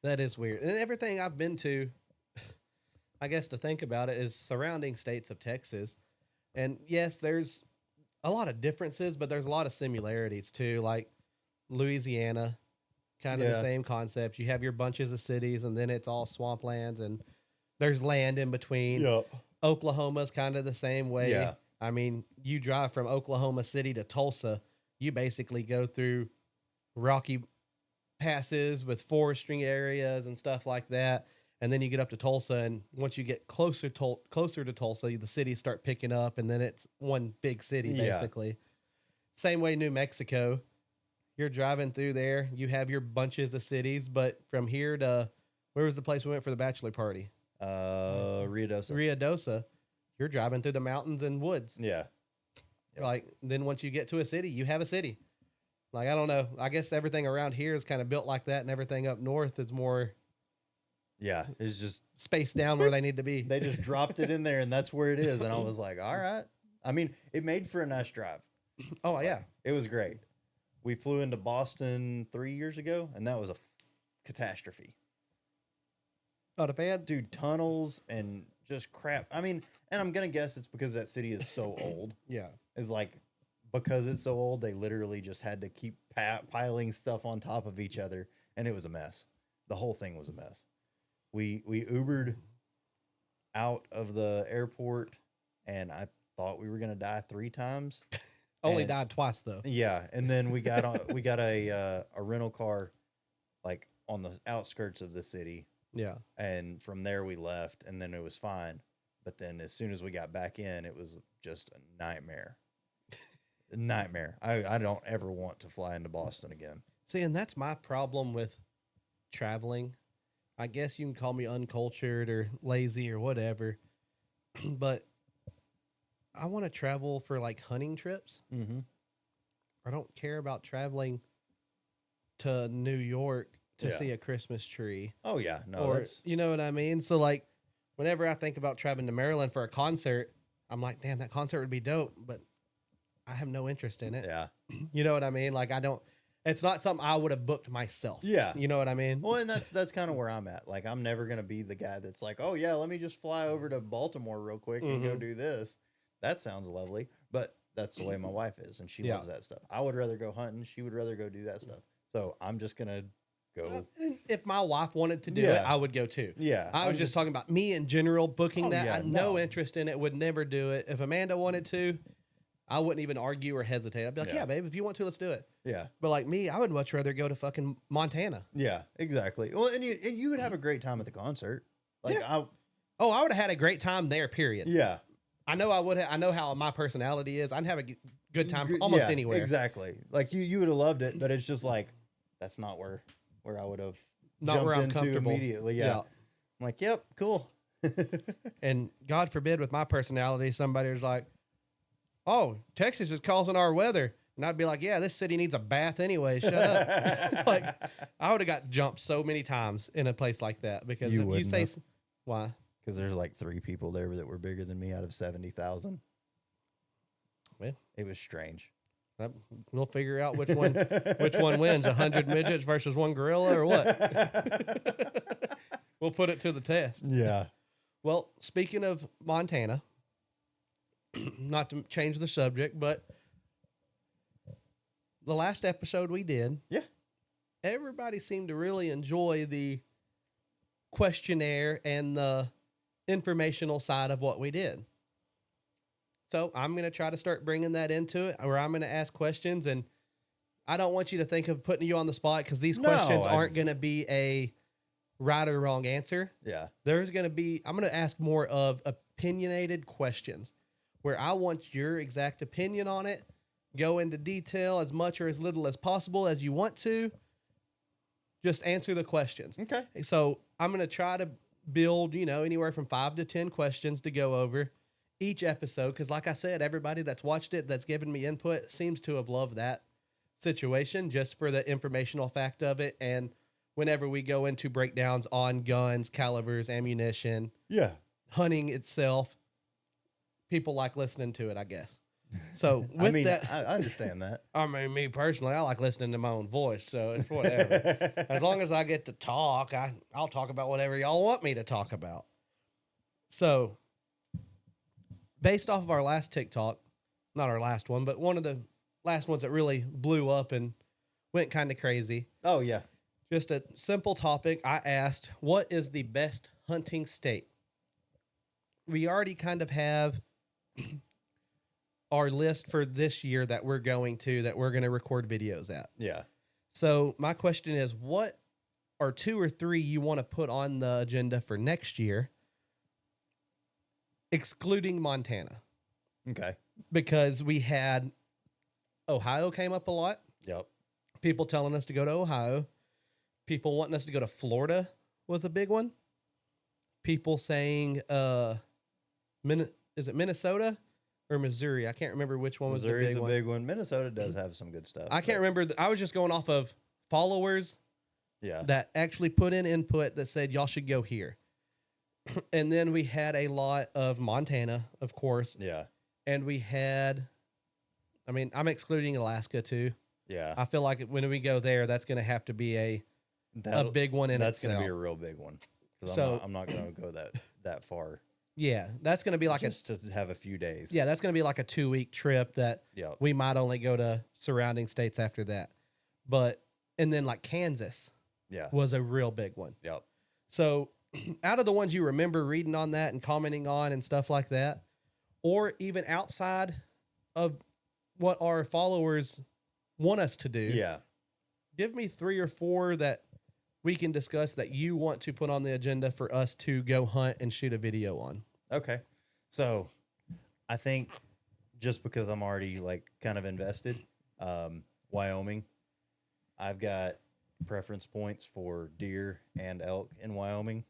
That is weird. And everything I've been to, I guess to think about it, is surrounding states of Texas. And yes, there's a lot of differences, but there's a lot of similarities too. Like Louisiana, kind of the same concept. You have your bunches of cities and then it's all swamplands and there's land in between. Yeah. Oklahoma's kind of the same way. Yeah. I mean, you drive from Oklahoma City to Tulsa, you basically go through rocky passes with forestry areas and stuff like that. And then you get up to Tulsa, and once you get closer to Tulsa, the cities start picking up, and then it's one big city, basically. Yeah. Same way New Mexico. You're driving through there. You have your bunches of cities, but from here to, where was the place we went for the bachelor party? Ruidoso. You're driving through the mountains and woods. Yeah. Yep. Like, then once you get to a city, you have a city. Like, I don't know. I guess everything around here is kind of built like that, and everything up north is more... Yeah, it's just spaced down where they need to be. They just dropped it in there, and that's where it is. And I was like, all right. I mean, it made for a nice drive. Oh, yeah. It was great. We flew into Boston 3 years ago, and that was a catastrophe. Not a fan? Dude, tunnels and just crap. I mean, and I'm going to guess it's because that city is so old. Yeah. It's like, because it's so old, they literally just had to keep piling stuff on top of each other, and it was a mess. The whole thing was a mess. We Ubered out of the airport, and I thought we were gonna die 3 times. Only died twice though. Yeah, and then we got a rental car, like on the outskirts of the city. Yeah, and from there we left, and then it was fine. But then as soon as we got back in, it was just a nightmare. A nightmare. I don't ever want to fly into Boston again. See, and that's my problem with traveling. I guess you can call me uncultured or lazy or whatever, but I want to travel for like hunting trips. Mm-hmm. I don't care about traveling to New York to see a Christmas tree. Oh yeah, no, Or, that's you know what I mean? So like, whenever I think about traveling to Maryland for a concert, I'm like, damn, that concert would be dope, but I have no interest in it. yeah, You know what I mean? Like, it's not something I would have booked myself. yeah. You know what I mean? Well, and that's kind of where I'm at. Like, I'm never gonna be the guy that's like, oh yeah, let me just fly over to Baltimore real quick and go do this. That sounds lovely, but that's the way my wife is, and she loves that stuff. I would rather go hunting. She would rather go do that stuff. So I'm just gonna go. If my wife wanted to do it, I would go too. Yeah, I was just talking about me in general booking that. yeah, I had no interest in it, would never do it. If Amanda wanted to, I wouldn't even argue or hesitate. I'd be like, yeah, babe, if you want to, let's do it. Yeah. But like me, I would much rather go to fucking Montana. Yeah, exactly. Well, and you would have a great time at the concert. Like I would have had a great time there, period. Yeah. I know I would have. I know how my personality is. I'd have a good time almost anywhere. Exactly. Like you would have loved it, but it's just like, that's not where I would have Not where I'm comfortable. Immediately. Yeah. I'm like, yep, cool. And God forbid with my personality, somebody was like, oh, Texas is causing our weather. And I'd be like, yeah, this city needs a bath anyway. Shut up. Like, I would have got jumped so many times in a place like that because You if you wouldn't say, have. why? Because there's like 3 people there that were bigger than me out of 70,000. Well, it was strange. We'll figure out which one wins, 100 midgets versus 1 gorilla or what. We'll put it to the test. Yeah. Well, speaking of Montana, not to change the subject, but the last episode we did, everybody seemed to really enjoy the questionnaire and the informational side of what we did. So I'm going to try to start bringing that into it, where I'm going to ask questions, and I don't want you to think of putting you on the spot because these questions aren't going to be a right or wrong answer. Yeah. I'm going to ask more of opinionated questions where I want your exact opinion on it, go into detail as much or as little as possible as you want to. Just answer the questions. Okay. So I'm going to try to build, anywhere from 5 to 10 questions to go over each episode. Because like I said, everybody that's watched it, that's given me input, seems to have loved that situation just for the informational fact of it. And whenever we go into breakdowns on guns, calibers, ammunition, hunting itself, people like listening to it, I guess. So with I understand that. I mean, me personally, I like listening to my own voice, so it's whatever. As long as I get to talk, I'll talk about whatever y'all want me to talk about. So, based off of our last TikTok, not our last one, but one of the last ones that really blew up and went kind of crazy. Oh, yeah. Just a simple topic. I asked, what is the best hunting state? We already kind of have our list for this year that we're going to record videos at. Yeah. So my question is, what are 2 or 3 you want to put on the agenda for next year, excluding Montana? Okay. Because we had Ohio came up a lot. Yep. People telling us to go to Ohio. People wanting us to go to Florida was a big one. People saying, is it Minnesota or Missouri? I can't remember which one was the big one. Missouri's a big one. Minnesota does have some good stuff. I can't remember. I was just going off of followers that actually put in input that said y'all should go here. And then we had a lot of Montana, of course. Yeah. And we had, I'm excluding Alaska too. Yeah. I feel like when we go there, that's going to have to be a big one in That's itself. going to be a real big one. So I'm not going to go that far. Yeah, that's going to be like just to have a few days. Yeah, that's going to be like a 2-week trip that we might only go to surrounding states after that. And then like Kansas was a real big one. Yep. So out of the ones you remember reading on that and commenting on and stuff like that, or even outside of what our followers want us to do, give me 3 or 4 that we can discuss that you want to put on the agenda for us to go hunt and shoot a video on. Okay. So I think just because I'm already like kind of invested, Wyoming, I've got preference points for deer and elk in Wyoming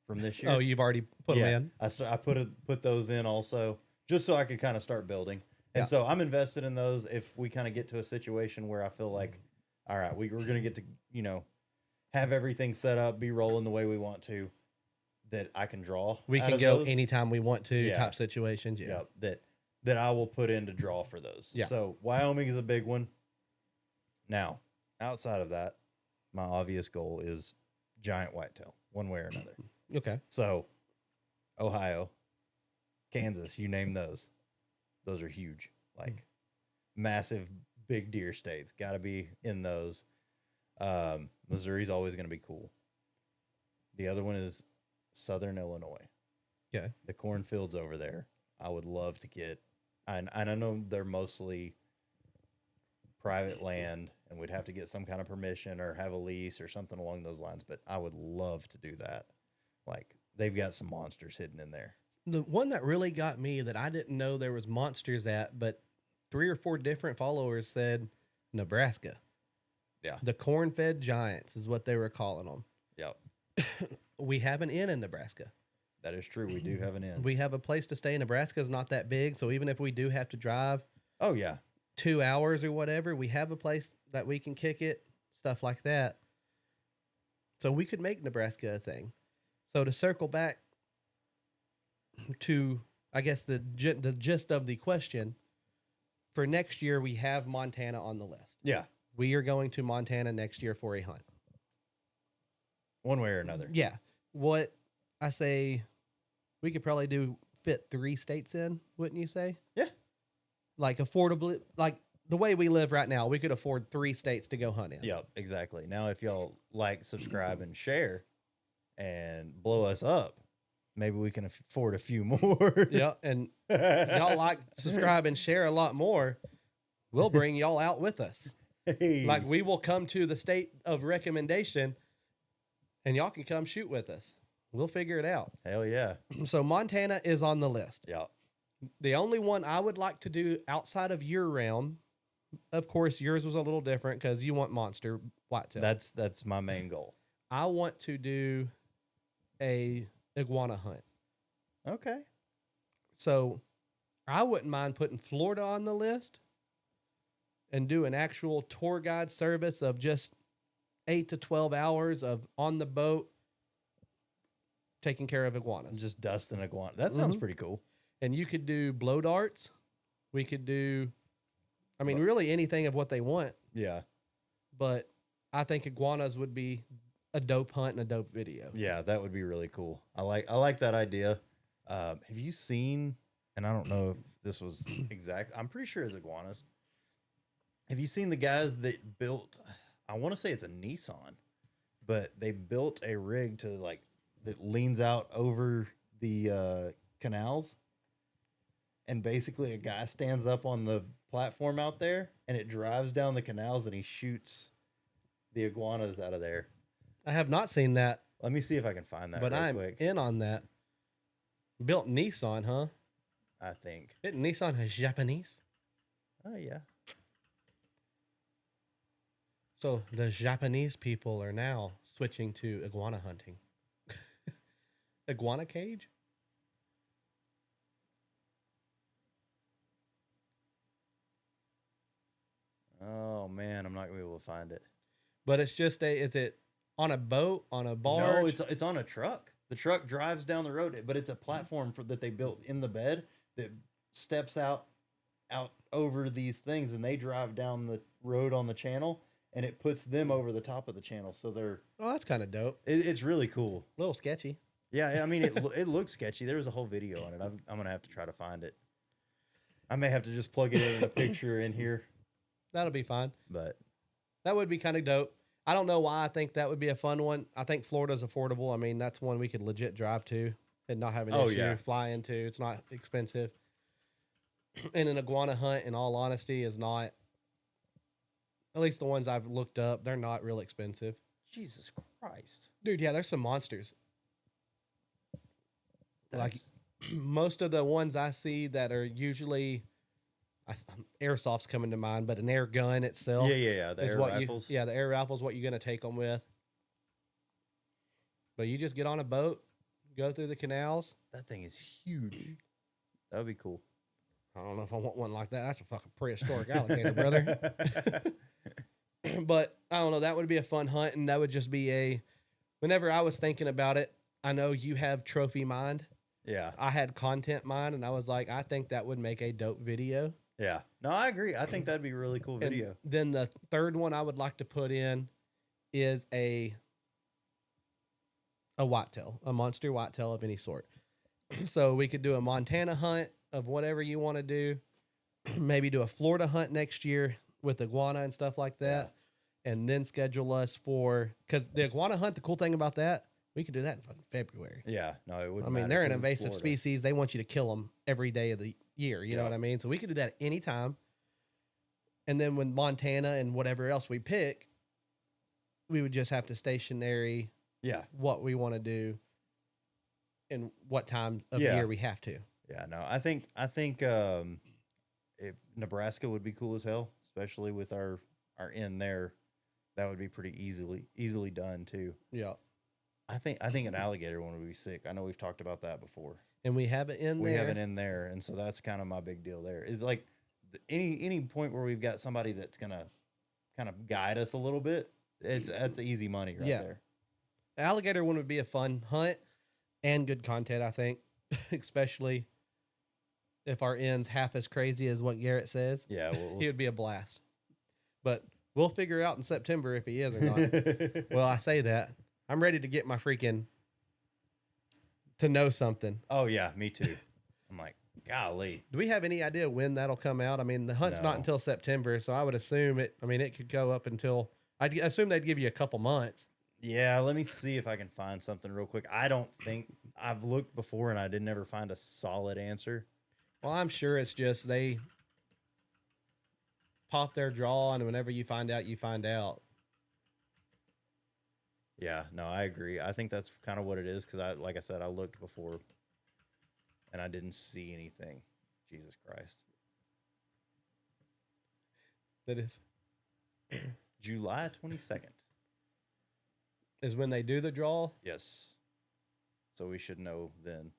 from this year. Oh, you've already put them in? I put those in also just so I could kind of start building. And so I'm invested in those if we kind of get to a situation where I feel like, all right, we're going to get to, have everything set up, be rolling the way we want to, that I can draw. We out can of go those. anytime we want to Yeah. type situations. Yeah. Yep, that I will put in to draw for those. Yeah. So Wyoming is a big one. Now, outside of that, my obvious goal is giant whitetail, one way or another. Okay. So Ohio, Kansas, you name those. Those are huge. Like massive big deer states. Got to be in those. Missouri's always going to be cool. The other one is Southern Illinois. Okay. The cornfields over there. I would love to get. And I know they're mostly private land, and we'd have to get some kind of permission or have a lease or something along those lines. But I would love to do that. Like they've got some monsters hidden in there. The one that really got me that I didn't know there was monsters at, but 3 or 4 different followers said Nebraska. Yeah. The corn-fed giants is what they were calling them. Yep. We have an inn in Nebraska. That is true. We do have an inn. We have a place to stay. Nebraska is not that big, so even if we do have to drive Oh, yeah. 2 hours or whatever, we have a place that we can kick it, stuff like that. So we could make Nebraska a thing. So to circle back to, I guess, the gist of the question, for next year, we have Montana on the list. Yeah. We are going to Montana next year for a hunt. One way or another. Yeah. What I say, we could probably fit 3 states in, wouldn't you say? Yeah. Like affordably, like the way we live right now, we could afford 3 states to go hunt in. Yep, exactly. Now, if y'all like, subscribe, and share and blow us up, maybe we can afford a few more. Yeah. And y'all like, subscribe, and share a lot more. We'll bring y'all out with us. Hey. Like we will come to the state of recommendation and y'all can come shoot with us. We'll figure it out. Hell yeah. So Montana is on the list. Yeah. The only one I would like to do outside of your realm, of course, yours was a little different because you want monster whitetail. That's my main goal. I want to do a iguana hunt. Okay. So I wouldn't mind putting Florida on the list and do an actual tour guide service of just 8 to 12 hours of on the boat taking care of iguanas. Just dusting iguana. That sounds pretty cool. And you could do blow darts. We could do, I mean, really anything of what they want. Yeah. But I think iguanas would be a dope hunt and a dope video. Yeah, that would be really cool. I like that idea. Have you seen, and I don't know if this was exact, I'm pretty sure it's iguanas. Have you seen the guys that built, I want to say it's a Nissan, but they built a rig to like, that leans out over the canals. And basically a guy stands up on the platform out there and it drives down the canals and he shoots the iguanas out of there. I have not seen that, Let me see if I can find that but real I'm quick. in on that. Built Nissan, huh? I think. Isn't Nissan Japanese? Oh, yeah. So the Japanese people are now switching to iguana hunting. Iguana cage? Oh, man. I'm not going to be able to find it. But it's just is it on a boat, on a barge? No, it's on a truck. The truck drives down the road, but it's a platform that they built in the bed that steps out over these things, and they drive down the road on the channel, and it puts them over the top of the channel. So Oh, that's kind of dope. it's really cool. A little sketchy. Yeah, I mean, it looks sketchy. There was a whole video on it. I'm going to have to try to find it. I may have to just plug it in a picture in here, That'll be fine. but That would be kind of dope. I don't know why I think that would be a fun one. I think Florida's affordable. I mean, that's one we could legit drive to and not have an issue, fly into. It's not expensive. And an iguana hunt, in all honesty, is not, at least the ones I've looked up, they're not real expensive. Jesus Christ. Dude, yeah, there's some monsters. That's, Most of the ones I see that are usually, airsoft's coming to mind, but an air gun itself. yeah. The is air what rifles. the air rifle is what you're going to take them with. But you just get on a boat, go through the canals. That thing is huge. That would be cool. I don't know if I want one like that. That's a fucking prehistoric alligator, brother. But I don't know. That would be a fun hunt, and that would just be a. Whenever I was thinking about it, I know you have trophy mind. Yeah. I had content mind, and I was like, I think that would make a dope video. Yeah. No, I agree. I think that'd be a really cool And video. then the third one I would like to put in is a whitetail, a monster whitetail of any sort. So we could do a Montana hunt of whatever you want to do. Maybe do a Florida hunt next year with iguana and stuff like that. And then schedule us for, because the iguana hunt, the cool thing about that, we could do that in fucking February. Yeah. No, it wouldn't I mean, matter they're an 'cause it's invasive Florida. species. They want you to kill them every day of the year. You know Yeah. what I mean? So we could do that at any time. And then when Montana and whatever else we pick, we would just have to stationary Yeah. what we want to do and what time of Yeah. year we have to. Yeah. No, I think if Nebraska would be cool as hell, especially with our in there, that would be pretty easily done too. Yeah. I think an alligator one would be sick. I know we've talked about that before. And we have it in We there. have it in there, and so that's kind of my big deal. There is like any point where we've got somebody that's gonna kind of guide us a little bit. That's easy money right Yeah. there. Alligator one would be a fun hunt and good content, I think, especially if our end's half as crazy as what Garrett says. Yeah, He would be a blast. But we'll figure out in September if he is or not. Well, I say that. I'm ready to get my freaking to know something. Oh yeah, me too. I'm like, golly. Do we have any idea when that'll come out? I mean, the hunt's not No. until September, so I would assume it. I mean, it could go up until. I'd assume they'd give you a couple months. Yeah, let me see if I can find something real quick. I don't think I've looked before and I didn't ever find a solid answer. Well, I'm sure it's just they pop their draw, and whenever you find out, you find out. Yeah, no, I agree. I think that's kind of what it is because like I said, I looked before and I didn't see anything. Jesus Christ. That July 22nd. is when they do the draw. Yes. So we should know then.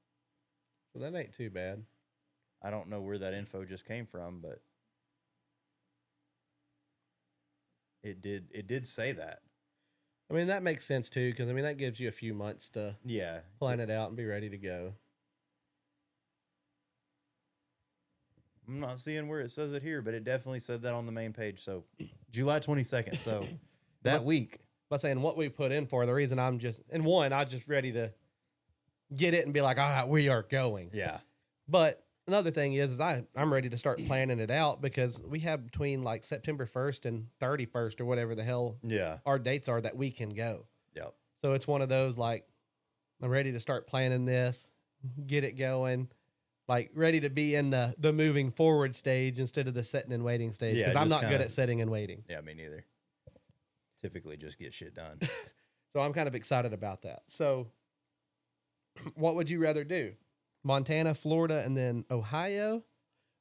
So that ain't too bad. I don't know where that info just came from, but it did say that. I mean, that makes sense too, because I mean that gives you a few months to Yeah. plan it out and be ready to go. I'm not seeing where it says it here, but it definitely said that on the main page. So July 22nd. So that But- week. By saying what we put in for, the reason I'm just I'm just ready to get it and be like, all right, we are going. Yeah. But another thing is I'm ready to start planning it out because we have between like September 1st and 31st or whatever the hell Yeah. our dates are that we can go. Yep. So it's one of those like, I'm ready to start planning this, get it going, like ready to be in the moving forward stage instead of the setting and waiting stage. Yeah, Because I'm just not good kinda- at setting and waiting. Yeah, me neither. Typically just get shit done. So I'm kind of excited about that. So what would you rather do? Montana, Florida, and then Ohio,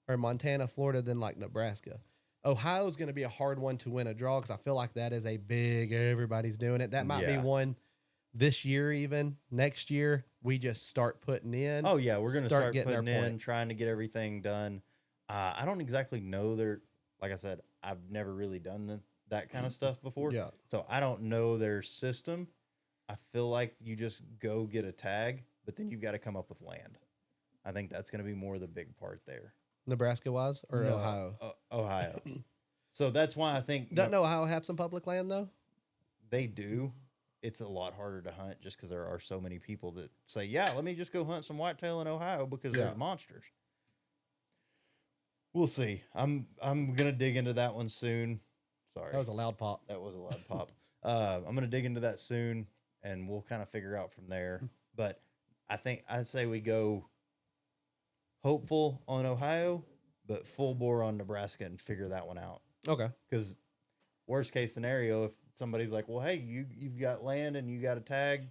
or Montana, Florida, then like Nebraska? Ohio is going to be a hard one to win a draw because I feel like that is a big, everybody's doing it. That might be Yeah. one this year, even next year. We just start putting in. Oh yeah, we're gonna start getting putting our in, points. trying to get everything done. I don't exactly know like I said, I've never really done that kind of stuff before. Yeah. So I don't know their system. I feel like you just go get a tag, but then you've got to come up with land. I think that's gonna be more the big part there. Nebraska wise or No, Ohio? Ohio. So that's why I think Don't know Ohio have some public land though. they do. It's a lot harder to hunt just because there are so many people that say, yeah, let me just go hunt some whitetail in Ohio because Yeah. there's monsters. We'll see. I'm gonna dig into that one soon. Sorry. That was a loud pop. That was a loud pop. I'm gonna dig into that soon and we'll kind of figure out from there. But I'd say we go hopeful on Ohio, but full bore on Nebraska and figure that one out. Okay. Because worst case scenario, if somebody's like, well, hey, you've got land and you got a tag,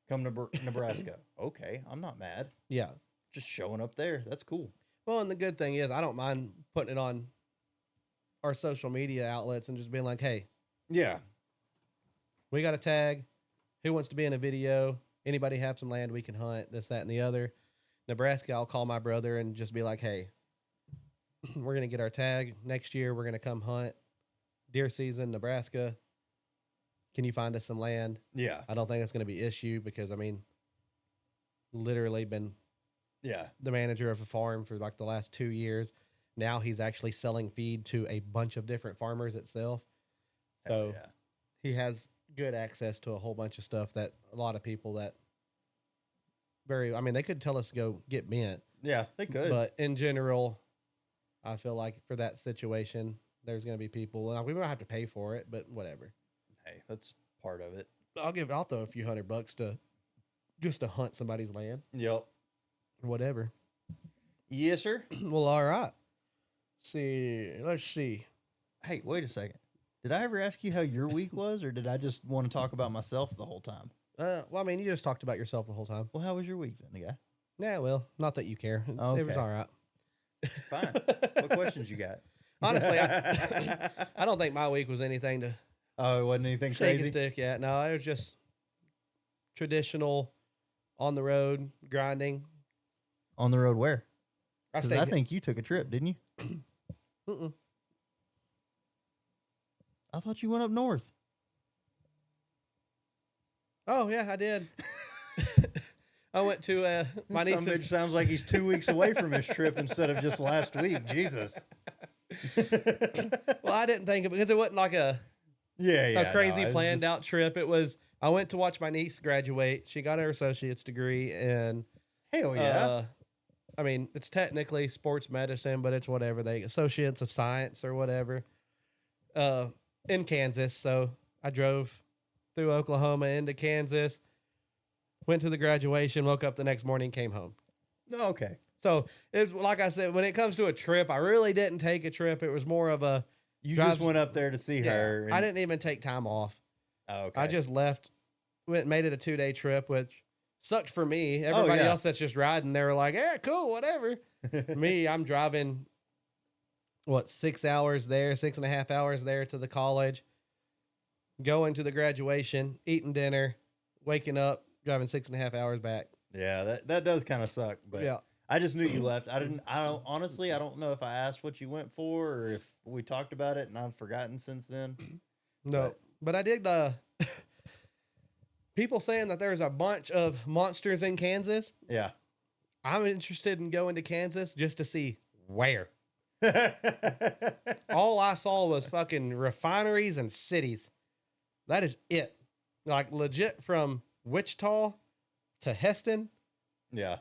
come to Nebraska. Okay, I'm not mad. Yeah. Just showing up there. That's cool. Well, and the good thing is I don't mind putting it on our social media outlets and just being like, hey, Yeah. we got a tag. Who wants to be in a video? Anybody have some land we can hunt? This, that, and the other. Nebraska, I'll call my brother and just be like, hey, we're going to get our tag. Next year, we're going to come hunt. deer season, Nebraska. Can you find us some land? Yeah. I don't think that's going to be an issue because, I mean, literally been Yeah. the manager of a farm for like the last 2 years. Now he's actually selling feed to a bunch of different farmers itself. Hell So yeah. he has good access to a whole bunch of stuff that a lot of people that I mean, they could tell us to go get bent. Yeah, they could. But in general, I feel like for that situation, there's going to be people. We might have to pay for it, but whatever. Hey, that's part of it. I'll throw a few $100 to hunt somebody's land Yep. or whatever. Yes, sir. Well, all right. Let's see. Hey, wait a second. Did I ever ask you how your week was, or did I just want to talk about myself the whole time? Well, I mean, you just talked about yourself the whole time. Well, how was your week then, guy? Yeah, well, not that you care. It was Okay. all right. Fine. What questions you got? Honestly, I don't think my week was anything to Oh, it wasn't anything shake a crazy? stick at. No, it was just traditional on the road grinding. On the road where? I 'Cause stayed. I think you took a trip, didn't you? Mm-mm. I thought you went up north. Oh yeah, I did. I went to my Some bitch niece's. sounds like he's 2 weeks away from his trip instead of just last week. Jesus. Well, I didn't think it because it wasn't like a crazy planned out trip. It was I went to watch my niece graduate. She got her associate's degree in Hell yeah. I mean, it's technically sports medicine, but it's whatever they associates of science or whatever. In Kansas, so I drove through Oklahoma into Kansas, went to the graduation, woke up the next morning, came home. Okay. So it's like I said, when it comes to a trip, I really didn't take a trip. It was more of a You drive- just went up there to see her. And, I didn't even take time off. Oh, okay. I just left, made it a 2-day trip, which sucked for me. Everybody yeah. else that's just riding, they were like, "Yeah, cool, whatever." Me, I'm driving 6 hours there, 6.5 hours there to the college, going to the graduation, eating dinner, waking up, driving 6.5 hours back. Yeah, that does kind of suck. But Yeah. I just knew you left. I don't honestly, I don't know if I asked what you went for or if we talked about it and I've forgotten since then. No, but I did. People saying that there's a bunch of monsters in Kansas. Yeah. I'm interested in going to Kansas just to see where. All I saw was fucking refineries and cities. That is it. Like legit from Wichita to Heston, Yeah.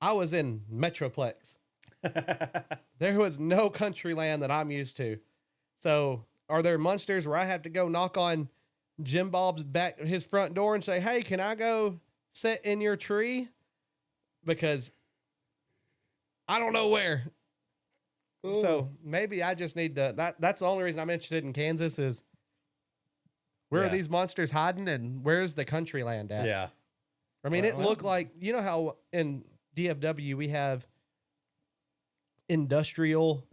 I was in Metroplex. There was no country land that I'm used to. So are there monsters where I have to go knock on Jim Bob's his front door and say, "Hey, can I go sit in your tree?" Because I don't know where. Ooh. So maybe I just need to, that's the only reason I'm interested in Kansas is where are Yeah. these monsters hiding and where's the country land at? Yeah. I mean, it Well, looked like, you know how in DFW we have industrial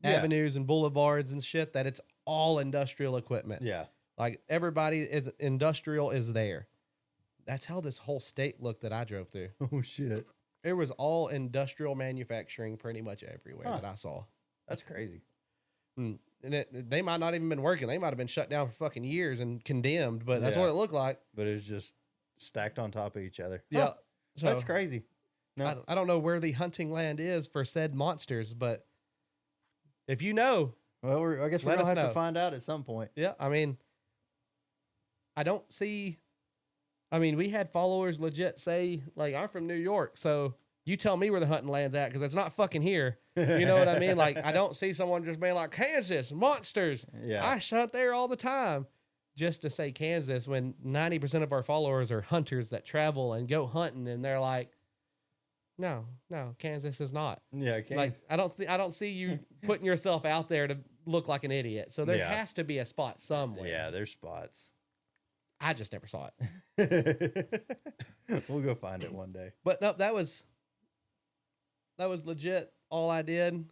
Yeah. avenues and boulevards and shit, that it's all industrial equipment. Yeah. Like everybody is industrial is there. That's how this whole state looked that I drove through. Oh shit. It was all industrial manufacturing pretty much everywhere Huh. that I saw. That's crazy. And they might not even been working. They might have been shut down for fucking years and condemned, but that's Yeah. what it looked like. But it was just stacked on top of each other. Yeah. Huh. So That's crazy. No. I don't know where the hunting land is for said monsters, but if you know, Well, I guess we're Let gonna us have know. to find out at some point. yeah, I mean, I don't see. I mean, we had followers legit say, like, I'm from New York, so you tell me where the hunting land's at because it's not fucking here. You know what I mean? Like, I don't see someone just being like, Kansas, monsters. Yeah. I hunt there all the time. Just to say Kansas when 90% of our followers are hunters that travel and go hunting, and they're like, no, Kansas is not. Yeah. Kansas. Like, I don't see you putting yourself out there to look like an idiot. So there Yeah. has to be a spot somewhere. Yeah, there's spots. I just never saw it. We'll go find it one day. But no, that was legit all I did.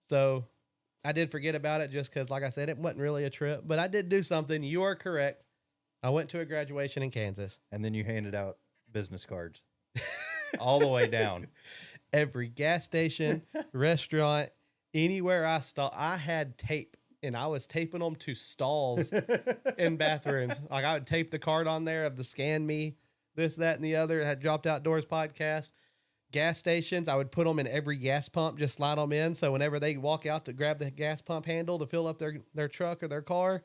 So I did forget about it just because, like I said, it wasn't really a trip. But I did do something. You are correct. I went to a graduation in Kansas. And then you handed out business cards all the way down. Every gas station, restaurant, anywhere I stopped, I had tape and I was taping them to stalls in bathrooms. Like I would tape the card on there of the Scan Me, this, that, and the other. It had Dropped Outdoors podcast. Gas stations, I would put them in every gas pump, just slide them in. So whenever they walk out to grab the gas pump handle to fill up their truck or their car,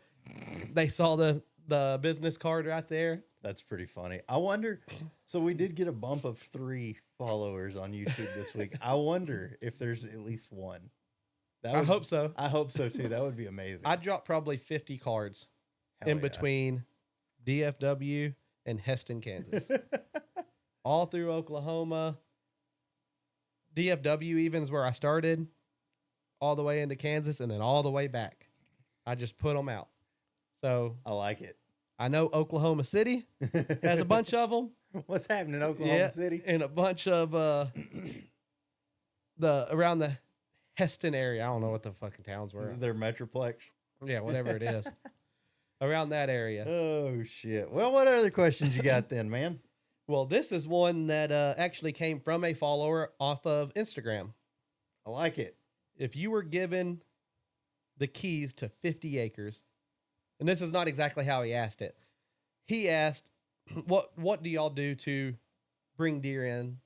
they saw the business card right there. That's pretty funny. I wonder. So we did get a bump of 3 followers on YouTube this week. I wonder if there's at least one. I hope so. I hope so too. That would be amazing. I dropped probably 50 cards Hell in yeah. between DFW and Heston, Kansas. All through Oklahoma. DFW even is where I started, all the way into Kansas, and then all the way back. I just put them out. So I like it. I know Oklahoma City has a bunch of them. What's happening in Oklahoma City? And a bunch of the around the Heston area. I don't know what the fucking towns were. Their Metroplex. Yeah, whatever it is. Around that area. Oh, shit. Well, what other questions you got then, man? Well, this is one that actually came from a follower off of Instagram. I like it. If you were given the keys to 50 acres, and this is not exactly how he asked it. He asked, what do y'all do to bring deer in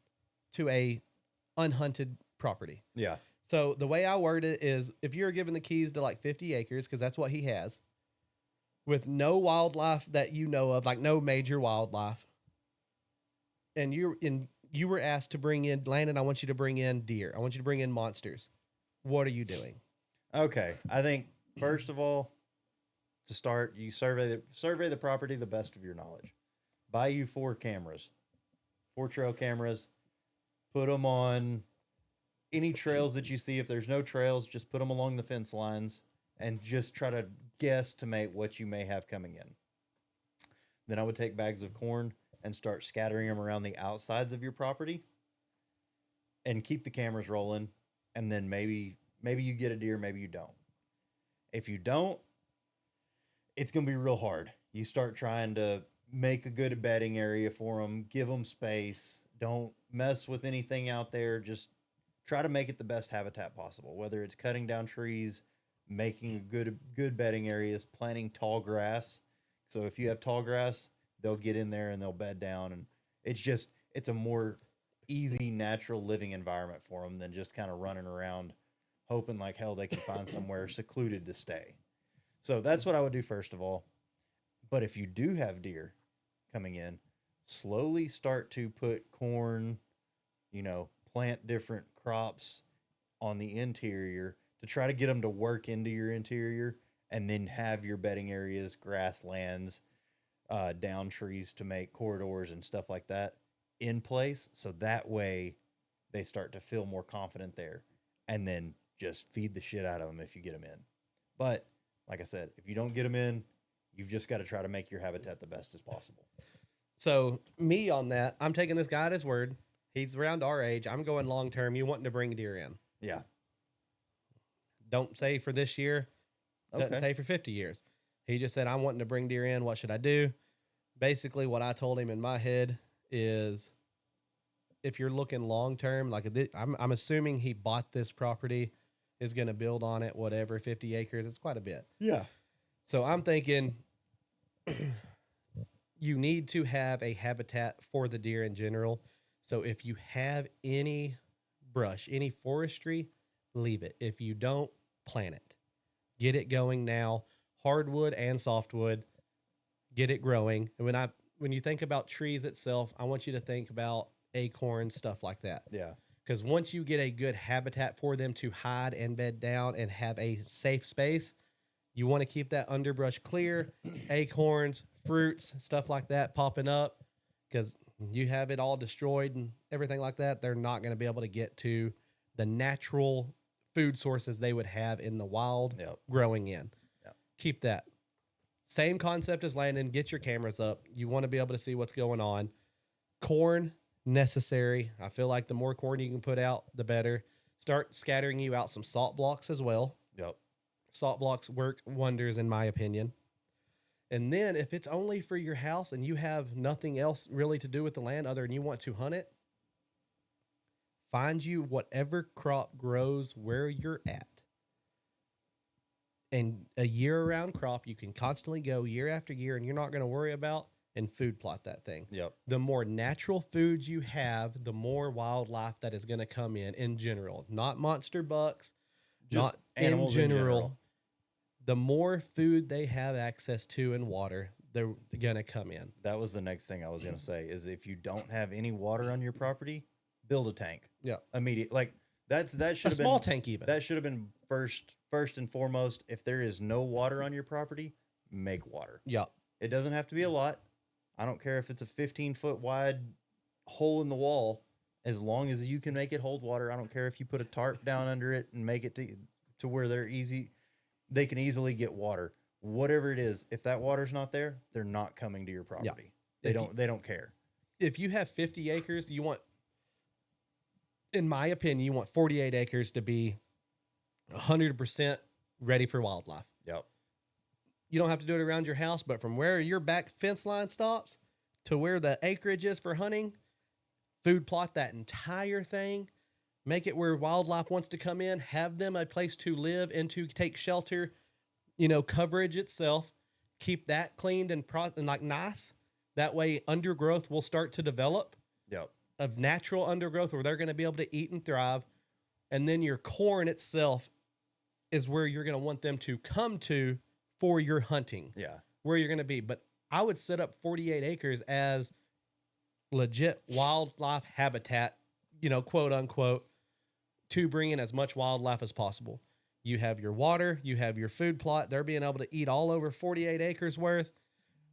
to a unhunted property? Yeah. So the way I word it is, if you're given the keys to like 50 acres, because that's what he has, with no wildlife that you know of, like no major wildlife, and you were asked to bring in, Landon, I want you to bring in deer. I want you to bring in monsters. What are you doing? Okay. I think, first of all, to start, you survey the property the best of your knowledge. Buy you 4 cameras, 4 trail cameras. Put them on any trails that you see. If there's no trails, just put them along the fence lines and just try to guesstimate what you may have coming in. Then I would take bags of corn and start scattering them around the outsides of your property and keep the cameras rolling. And then maybe you get a deer, maybe you don't. If you don't, it's going to be real hard. You start trying to make a good bedding area for them, give them space. Don't mess with anything out there. Just try to make it the best habitat possible, whether it's cutting down trees, making good bedding areas, planting tall grass. So if you have tall grass, they'll get in there and they'll bed down. And it's a more easy, natural living environment for them than just kind of running around hoping like hell they can find somewhere secluded to stay. So that's what I would do first of all. But if you do have deer coming in, slowly start to put corn, plant different crops on the interior to try to get them to work into your interior, and then have your bedding areas, grasslands, down trees to make corridors and stuff like that in place. So that way they start to feel more confident there, and then just feed the shit out of them if you get them in. But like I said, if you don't get them in, you've just got to try to make your habitat the best as possible. So me on that, I'm taking this guy at his word. He's around our age. I'm going long term. You wanting to bring deer in. Yeah. Don't say for this year. Doesn't say for 50 years. He just said, I'm wanting to bring deer in. What should I do? Basically, what I told him in my head is, if you're looking long term, like I'm assuming he bought this property, is going to build on it, whatever, 50 acres. It's quite a bit. Yeah. So I'm thinking you need to have a habitat for the deer in general. So if you have any brush, any forestry, leave it. If you don't, plant it. Get it going now. Hardwood and softwood. Get it growing. And when you think about trees itself, I want you to think about acorns, stuff like that. Yeah. Because once you get a good habitat for them to hide and bed down and have a safe space, you want to keep that underbrush clear, acorns, fruits, stuff like that popping up. Because you have it all destroyed and everything like that, they're not going to be able to get to the natural food sources they would have in the wild growing in. Yep. Keep that. Same concept as Landon. Get your cameras up. You want to be able to see what's going on. Corn, necessary. I feel like the more corn you can put out, the better. Start scattering you out some salt blocks as well. Yep. Salt blocks work wonders in my opinion. And then if it's only for your house and you have nothing else really to do with the land other than you want to hunt it, find you whatever crop grows where you're at and a year-round crop you can constantly go year after year, and you're not going to worry about, and food plot that thing. Yep. The more natural foods you have, the more wildlife that is going to come in general. Not monster bucks, Just not animals in general. The more food they have access to and water, they're going to come in. That was the next thing I was gonna say. Is if you don't have any water on your property, build a tank. Yeah. Immediate. Like that should A have been small tank even. That should have been first and foremost. If there is no water on your property, make water. Yeah. It doesn't have to be a lot. I don't care if it's a 15-foot wide hole in the wall, as long as you can make it hold water. I don't care if you put a tarp down under it and make it to where they can easily get water. Whatever it is, if that water's not there, they're not coming to your property. They don't care. If you have 50 acres, you want, in my opinion, you want 48 acres to be 100% ready for wildlife. Yep. You don't have to do it around your house, but from where your back fence line stops to where the acreage is for hunting, food plot that entire thing, make it where wildlife wants to come in, have them a place to live and to take shelter, coverage itself, keep that cleaned and like nice. That way undergrowth will start to develop. Yep. Of natural undergrowth where they're going to be able to eat and thrive. And then your corn itself is where you're going to want them to come to for your hunting. Yeah. Where you're going to be. But I would set up 48 acres as legit wildlife habitat, quote unquote, to bring in as much wildlife as possible. You have your water, you have your food plot. They're being able to eat all over 48 acres worth.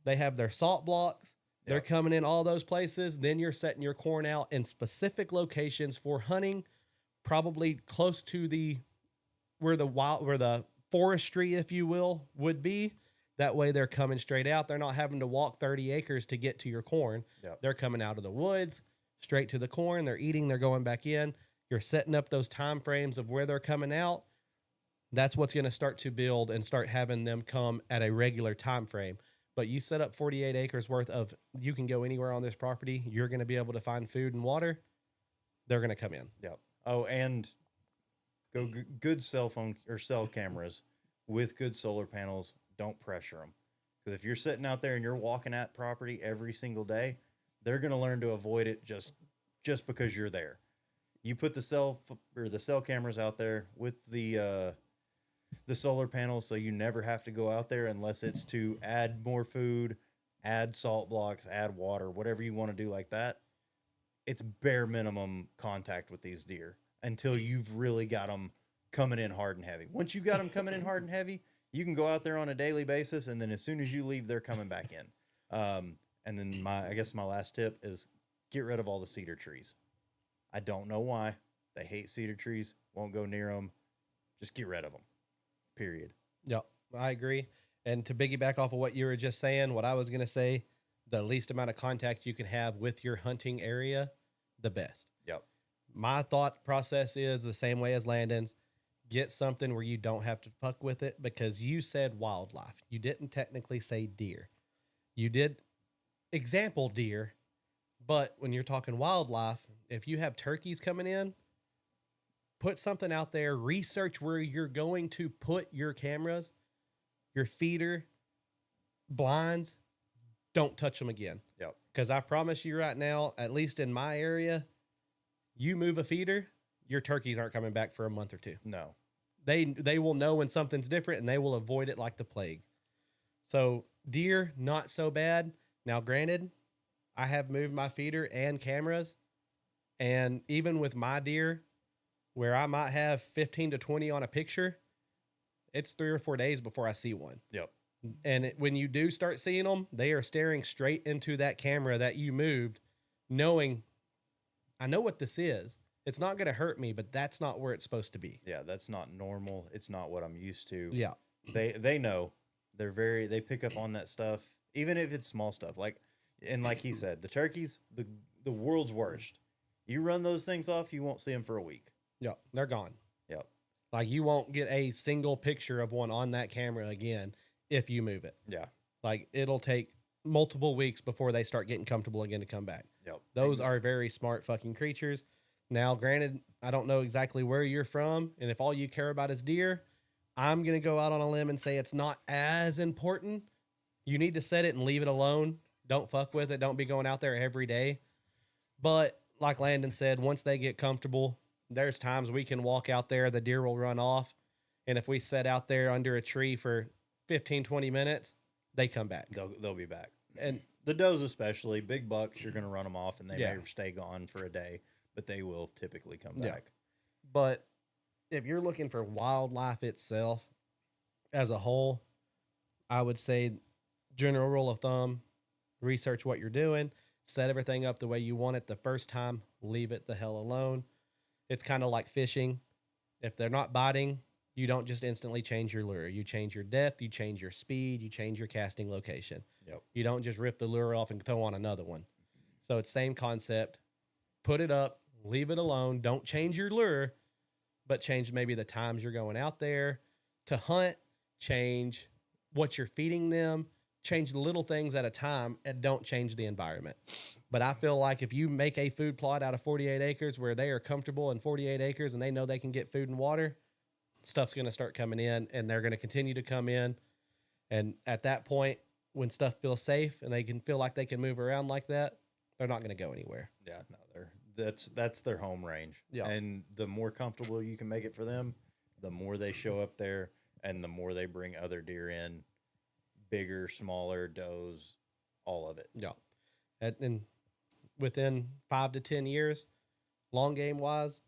They have their salt blocks. They're coming in all those places. Then you're setting your corn out in specific locations for hunting, probably close to where the forestry, if you will, would be. That way they're coming straight out. They're not having to walk 30 acres to get to your corn. Yep. They're coming out of the woods, straight to the corn. They're eating, they're going back in. You're setting up those time frames of where they're coming out. That's what's going to start to build and start having them come at a regular time frame. But you set up 48 acres worth of, you can go anywhere on this property. You're going to be able to find food and water. They're going to come in. Yep. Oh, and go good cell phone or cell cameras with good solar panels. Don't pressure them. Because if you're sitting out there and you're walking at property every single day, they're going to learn to avoid it just because you're there. You put the cell cameras out there with the solar panels, so you never have to go out there unless it's to add more food, add salt blocks, add water, whatever you want to do like that. It's bare minimum contact with these deer until you've really got them coming in hard and heavy. Once you got them coming in hard and heavy, you can go out there on a daily basis, and then as soon as you leave, they're coming back in. And then I guess my last tip is get rid of all the cedar trees. I don't know why. They hate cedar trees, won't go near them. Just get rid of them. Period. Yep, I agree. And to piggyback off of what you were just saying, what I was going to say, the least amount of contact you can have with your hunting area, the best. Yep. My thought process is the same way as Landon's. Get something where you don't have to fuck with it, because you said wildlife. You didn't technically say deer. You did example deer, but when you're talking wildlife, if you have turkeys coming in, put something out there, research where you're going to put your cameras, your feeder, blinds. Don't touch them again. Yep. Because I promise you right now, at least in my area, you move a feeder, your turkeys aren't coming back for a month or two. No. They will know when something's different, and they will avoid it like the plague. So deer, not so bad. Now, granted, I have moved my feeder and cameras, and even with my deer, where I might have 15 to 20 on a picture, it's 3 or 4 days before I see one. Yep. And when you do start seeing them, they are staring straight into that camera that you moved, knowing, I know what this is. It's not going to hurt me, but that's not where it's supposed to be. Yeah, that's not normal. It's not what I'm used to. Yeah. They know. They pick up on that stuff, even if it's small stuff. Like he said, the turkeys, the world's worst. You run those things off, you won't see them for a week. Yep, they're gone. Yep. Like, you won't get a single picture of one on that camera again if you move it. Yeah. Like, it'll take multiple weeks before they start getting comfortable again to come back. Yep. Those are very smart fucking creatures. Now, granted, I don't know exactly where you're from, and if all you care about is deer, I'm going to go out on a limb and say it's not as important. You need to set it and leave it alone. Don't fuck with it. Don't be going out there every day. But like Landon said, once they get comfortable, there's times we can walk out there, the deer will run off. And if we set out there under a tree for 15, 20 minutes, they come back. They'll be back. And the does, especially big bucks, you're going to run them off, and they Yeah. may stay gone for a day, but they will typically come Yeah. back. But if you're looking for wildlife itself as a whole, I would say general rule of thumb, research what you're doing, set everything up the way you want it the first time, leave it the hell alone. It's kind of like fishing. If they're not biting, you don't just instantly change your lure. You change your depth, you change your speed, you change your casting location. Yep. You don't just rip the lure off and throw on another one. So it's same concept. Put it up, leave it alone. Don't change your lure, but change maybe the times you're going out there to hunt, change what you're feeding them, change the little things at a time, and don't change the environment. But I feel like if you make a food plot out of 48 acres where they are comfortable in 48 acres and they know they can get food and water, stuff's going to start coming in, and they're going to continue to come in. And at that point, when stuff feels safe and they can feel like they can move around like that, they're not going to go anywhere. Yeah, no, that's their home range. Yeah. And the more comfortable you can make it for them, the more they show up there, and the more they bring other deer in, bigger, smaller, does, all of it. Yeah. And within 5 to 10 years, long game wise,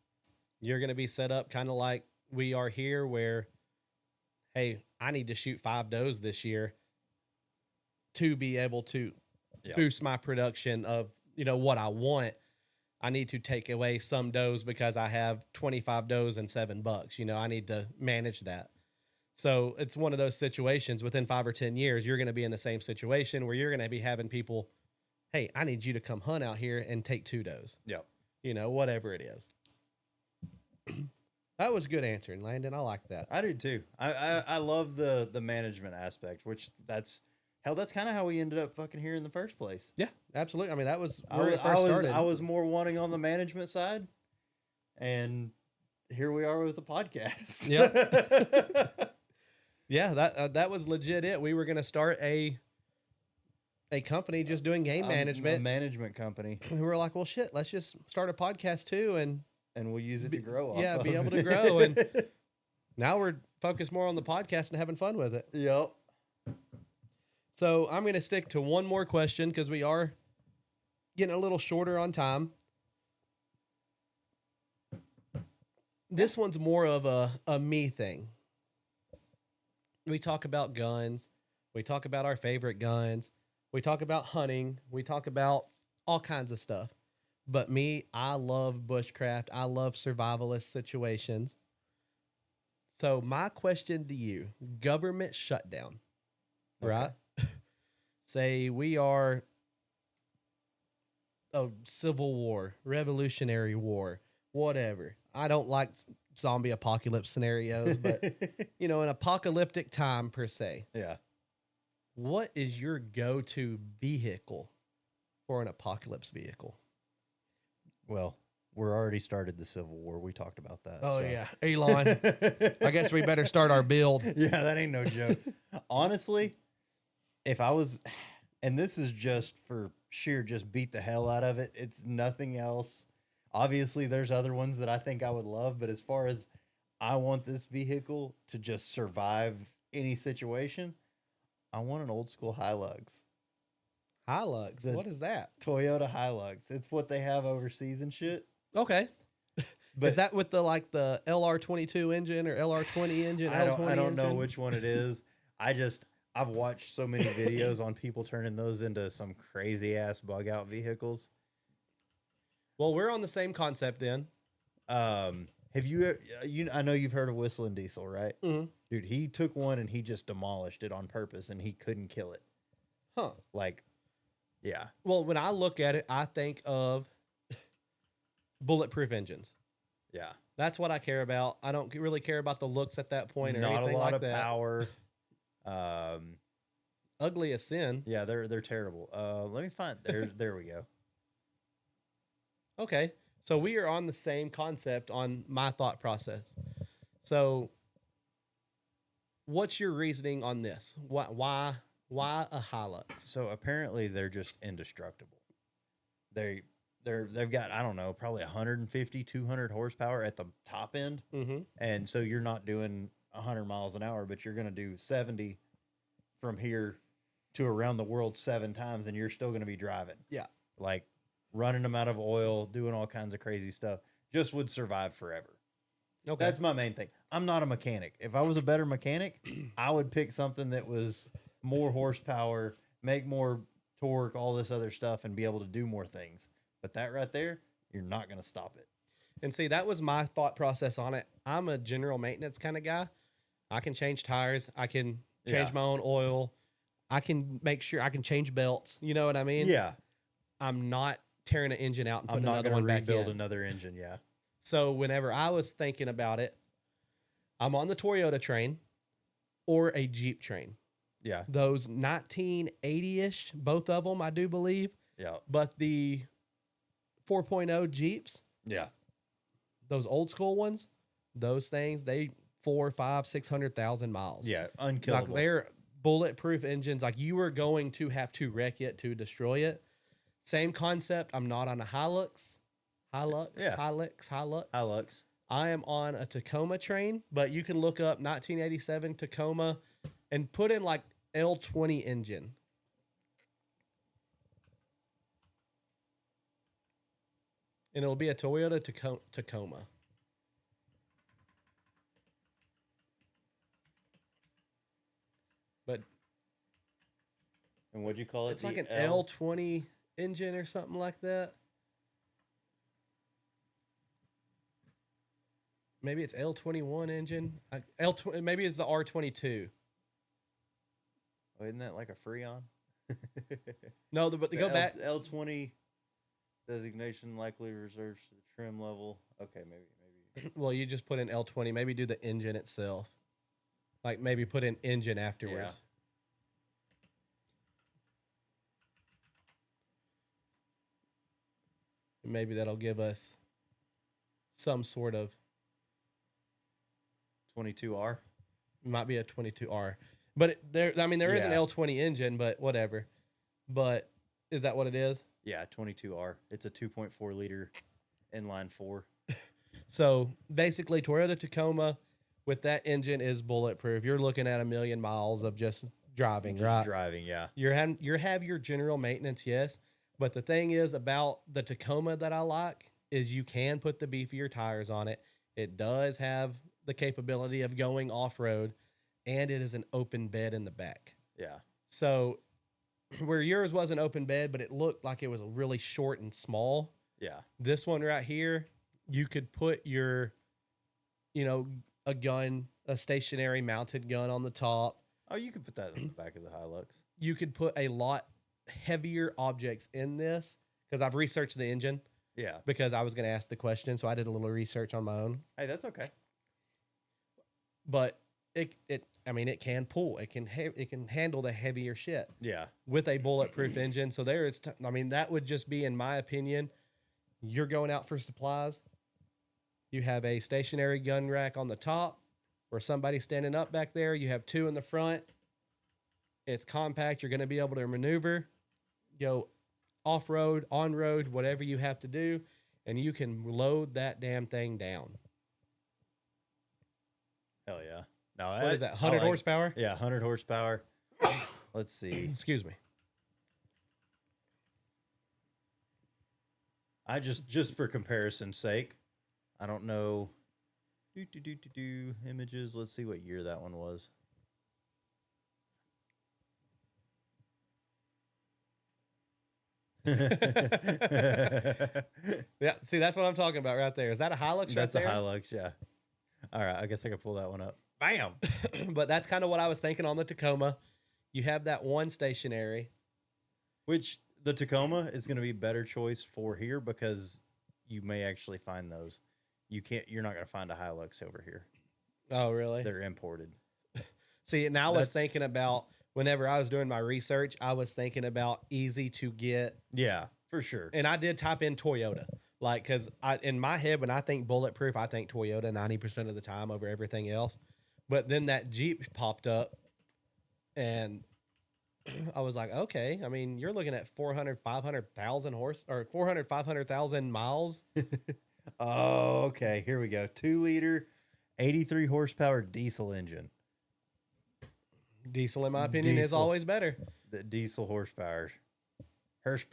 you're going to be set up kind of like we are here where, hey, I need to shoot 5 does this year to be able to boost my production of, what I want. I need to take away some does because I have 25 does and 7 bucks. I need to manage that. So it's one of those situations within 5 or 10 years, you're going to be in the same situation where you're going to be having people, hey, I need you to come hunt out here and take 2 does. Yep. Whatever it is. That was good answering, Landon. I like that. I do too. I love the management aspect, which that's kind of how we ended up fucking here in the first place. Yeah, absolutely. I mean, that was I where was, it first started. I was more wanting on the management side, and here we are with the podcast. Yep. Yeah, that was legit it. We were going to start a company just doing game management. A management company. We were like, well, shit, let's just start a podcast too, and we'll use it to grow off. Yeah, of. be able to grow. And now we're focused more on the podcast and having fun with it. Yep. So I'm going to stick to one more question because we are getting a little shorter on time. This one's more of a me thing. We talk about guns. We talk about our favorite guns. We talk about hunting. We talk about all kinds of stuff. But me, I love bushcraft. I love survivalist situations. So my question to you, government shutdown, right? Say we are a civil war, revolutionary war, whatever. I don't like zombie apocalypse scenarios, but, an apocalyptic time per se. Yeah. What is your go-to vehicle for an apocalypse vehicle? Well, we're already started the Civil War. We talked about that. Oh, so. yeah. Elon. I guess we better start our build. Yeah, that ain't no joke. Honestly, if I was, and this is just for sheer just beat the hell out of it, it's nothing else. Obviously, there's other ones that I think I would love, but as far as I want this vehicle to just survive any situation, I want an old school Hilux. Hilux. What is that? Toyota Hilux. It's what they have overseas and shit. Okay. But is that with the LR22 engine or LR20 engine? I don't engine? know which one it is. I've watched so many videos on people turning those into some crazy ass bug out vehicles. Well, we're on the same concept then. Have you I know you've heard of Whistling Diesel, right? Mm-hmm. Dude, he took one and he just demolished it on purpose and he couldn't kill it. Huh. Yeah. Well, when I look at it, I think of bulletproof engines. Yeah. That's what I care about. I don't really care about the looks at that point or Not anything a lot like of that. power. Ugly as sin. Yeah, they're terrible. Let me find there we go. Okay. So we are on the same concept on my thought process. So what's your reasoning on this? Why a Hilux? So apparently they're just indestructible. They've got, I don't know, probably 150, 200 horsepower at the top end. Mm-hmm. And so you're not doing 100 miles an hour, but you're going to do 70 from here to around the world 7 times, and you're still going to be driving. Yeah. Like running them out of oil, doing all kinds of crazy stuff. Just would survive forever. Okay. That's my main thing. I'm not a mechanic. If I was a better mechanic, I would pick something that was more horsepower, make more torque, all this other stuff, and be able to do more things. But that right there, you're not going to stop it. And see, that was my thought process on it. I'm a general maintenance kind of guy. I can change tires. I can change my own oil. I can make sure I can change belts. You know what I mean? Yeah. I'm not tearing an engine out and I'm putting not another going one to back rebuild in. another engine. Yeah. So whenever I was thinking about it, I'm on the Toyota train or a Jeep train. Yeah. Those 1980-ish, both of them, I do believe. Yeah. But the 4.0 Jeeps, Yeah. those old school ones, those things, they 400, 500, 600,000 miles. Yeah. Like Unkillable. they're bulletproof engines. Like you are going to have to wreck it to destroy it. Same concept. I'm not on a Hilux. Yeah. Hilux. I am on a Tacoma train, but you can look up 1987 Tacoma and put in like L20 engine. And it'll be a Toyota Tacoma. But And what'd you call it? it's like an L20 engine or something like that. Maybe it's L21 engine. Maybe it's the R22. Oh, isn't that like a Freon? No, but to go back. L20 designation likely reserves to the trim level. Okay, maybe. Well, you just put in L20. Maybe do the engine itself. Like maybe put in engine afterwards. Yeah. Maybe that'll give us some sort of. 22R. Might be a 22R. But there is an L20 engine, but whatever. But is that what it is? Yeah, 22R. It's a 2.4 liter inline 4. So basically, Toyota Tacoma with that engine is bulletproof. You're looking at 1 million miles of just driving, right? Driving, yeah. You have your general maintenance, yes. But the thing is about the Tacoma that I like is you can put the beefier tires on it. It does have the capability of going off-road, and it is an open bed in the back. Yeah. So where yours was an open bed, but it looked like it was really short and small. Yeah. This one right here, you could put your, a gun, a stationary mounted gun on the top. Oh, you could put that in the back of the Hilux. You could put a lot heavier objects in this because I've researched the engine. Yeah. Because I was going to ask the question, so I did a little research on my own. Hey, that's okay. But it can pull. It can handle the heavier shit. Yeah. With a bulletproof engine. So that would just be, in my opinion, you're going out for supplies. You have a stationary gun rack on the top or somebody standing up back there. You have 2 in the front. It's compact. You're going to be able to maneuver, go off-road, on-road, whatever you have to do, and you can load that damn thing down. Hell yeah. No, What is that, 100 horsepower? Yeah, 100 horsepower. Let's see. Excuse me. I just for comparison's sake, I don't know. Images. Let's see what year that one was. Yeah, see, that's what I'm talking about right there. Is that a Hilux? That's a Hilux, yeah. All right, I guess I can pull that one up. Bam! But that's kind of what I was thinking on the Tacoma. You have that one stationary. Which the Tacoma is going to be a better choice for here because you may actually find those. You're not going to find a Hilux over here. Oh, really? They're imported. See, and I was thinking about, whenever I was doing my research, I was thinking about easy to get. Yeah, for sure. And I did type in Toyota. Like, because in my head, when I think bulletproof, I think Toyota 90% of the time over everything else. But then that Jeep popped up, and I was like, okay. I mean, you're looking at 400, 500,000 horse or 400, 500,000 miles. Oh, okay. Here we go. 2-liter, 83 horsepower diesel engine. Diesel, in my opinion, is Diesel. always better. The diesel horsepower. Hirsch.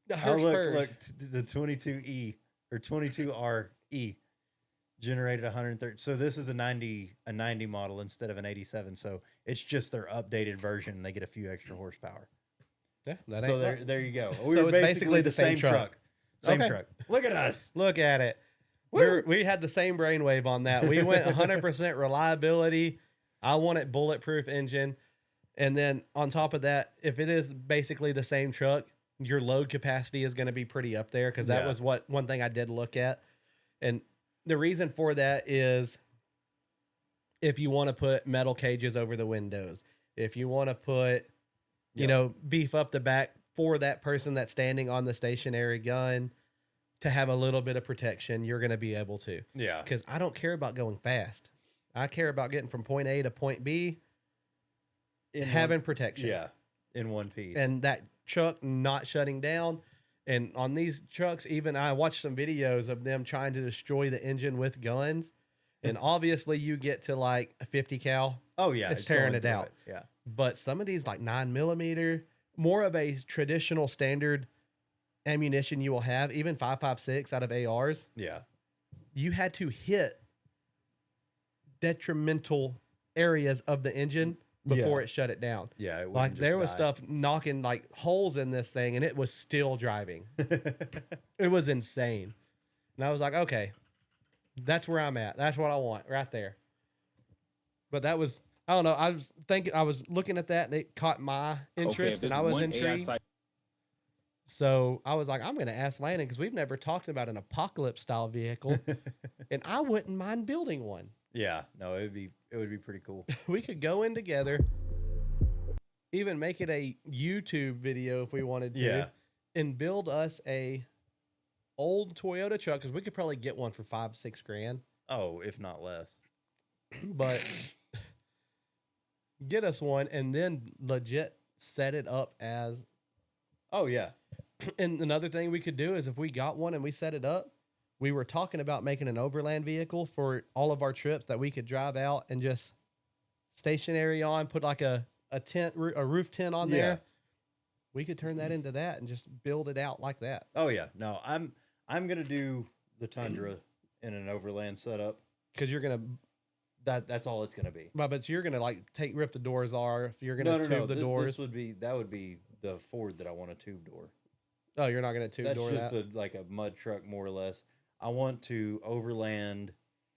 The Oh, Hirsch Purge. look, the 22E or 22RE generated 130. So this is a 90 model instead of an 87. So it's just their updated version, and they get a few extra horsepower. Yeah, that So ain't there you go. So We're it's basically the same truck. Same Okay. truck. Look at us. Look at it. We had the same brainwave on that. We went 100% reliability. I want it bulletproof engine. And then on top of that, if it is basically the same truck, your load capacity is going to be pretty up there, because that was one thing I did look at. And the reason for that is if you want to put metal cages over the windows, if you want to put, beef up the back for that person that's standing on the stationary gun to have a little bit of protection, you're going to be able to. Yeah. Because I don't care about going fast. I care about getting from point A to point B, having protection. Yeah. In one piece. And that truck not shutting down. And on these trucks, even I watched some videos of them trying to destroy the engine with guns. And obviously you get to like a 50 cal. Oh yeah. It's tearing going it through out. Yeah. But some of these like 9mm, more of a traditional standard ammunition you will have, even 5.56 out of ARs. Yeah. You had to hit detrimental areas of the engine before it shut it down. Yeah. It Like wouldn't there just was die. stuff knocking like holes in this thing, and it was still driving. It was insane. And I was like, okay, that's where I'm at. That's what I want right there. But that was, I don't know. I was looking at that, and it caught my interest, and I was intrigued. So I was like, I'm going to ask Landon, because we've never talked about an apocalypse style vehicle, and I wouldn't mind building one. Yeah, no, it would be pretty cool. We could go in together, even make it a YouTube video if we wanted to, and build us a old Toyota truck, because we could probably get one for $5-6 grand. Oh, if not less. But get us one and then legit set it up as. Oh yeah. And another thing we could do is if we got one and we set it up, we were talking about making an overland vehicle for all of our trips that we could drive out and just stationary on, put like a tent, a roof tent on there. Yeah. We could turn that into that and just build it out like that. Oh yeah. No, I'm gonna do the Tundra in an overland setup. Because you're gonna that's all it's gonna be. but you're gonna like rip the doors off. You're gonna tube the doors. That would be the Ford that I want a tube door. Oh, you're not gonna tube door That's that. just like a mud truck more or less. I want to overland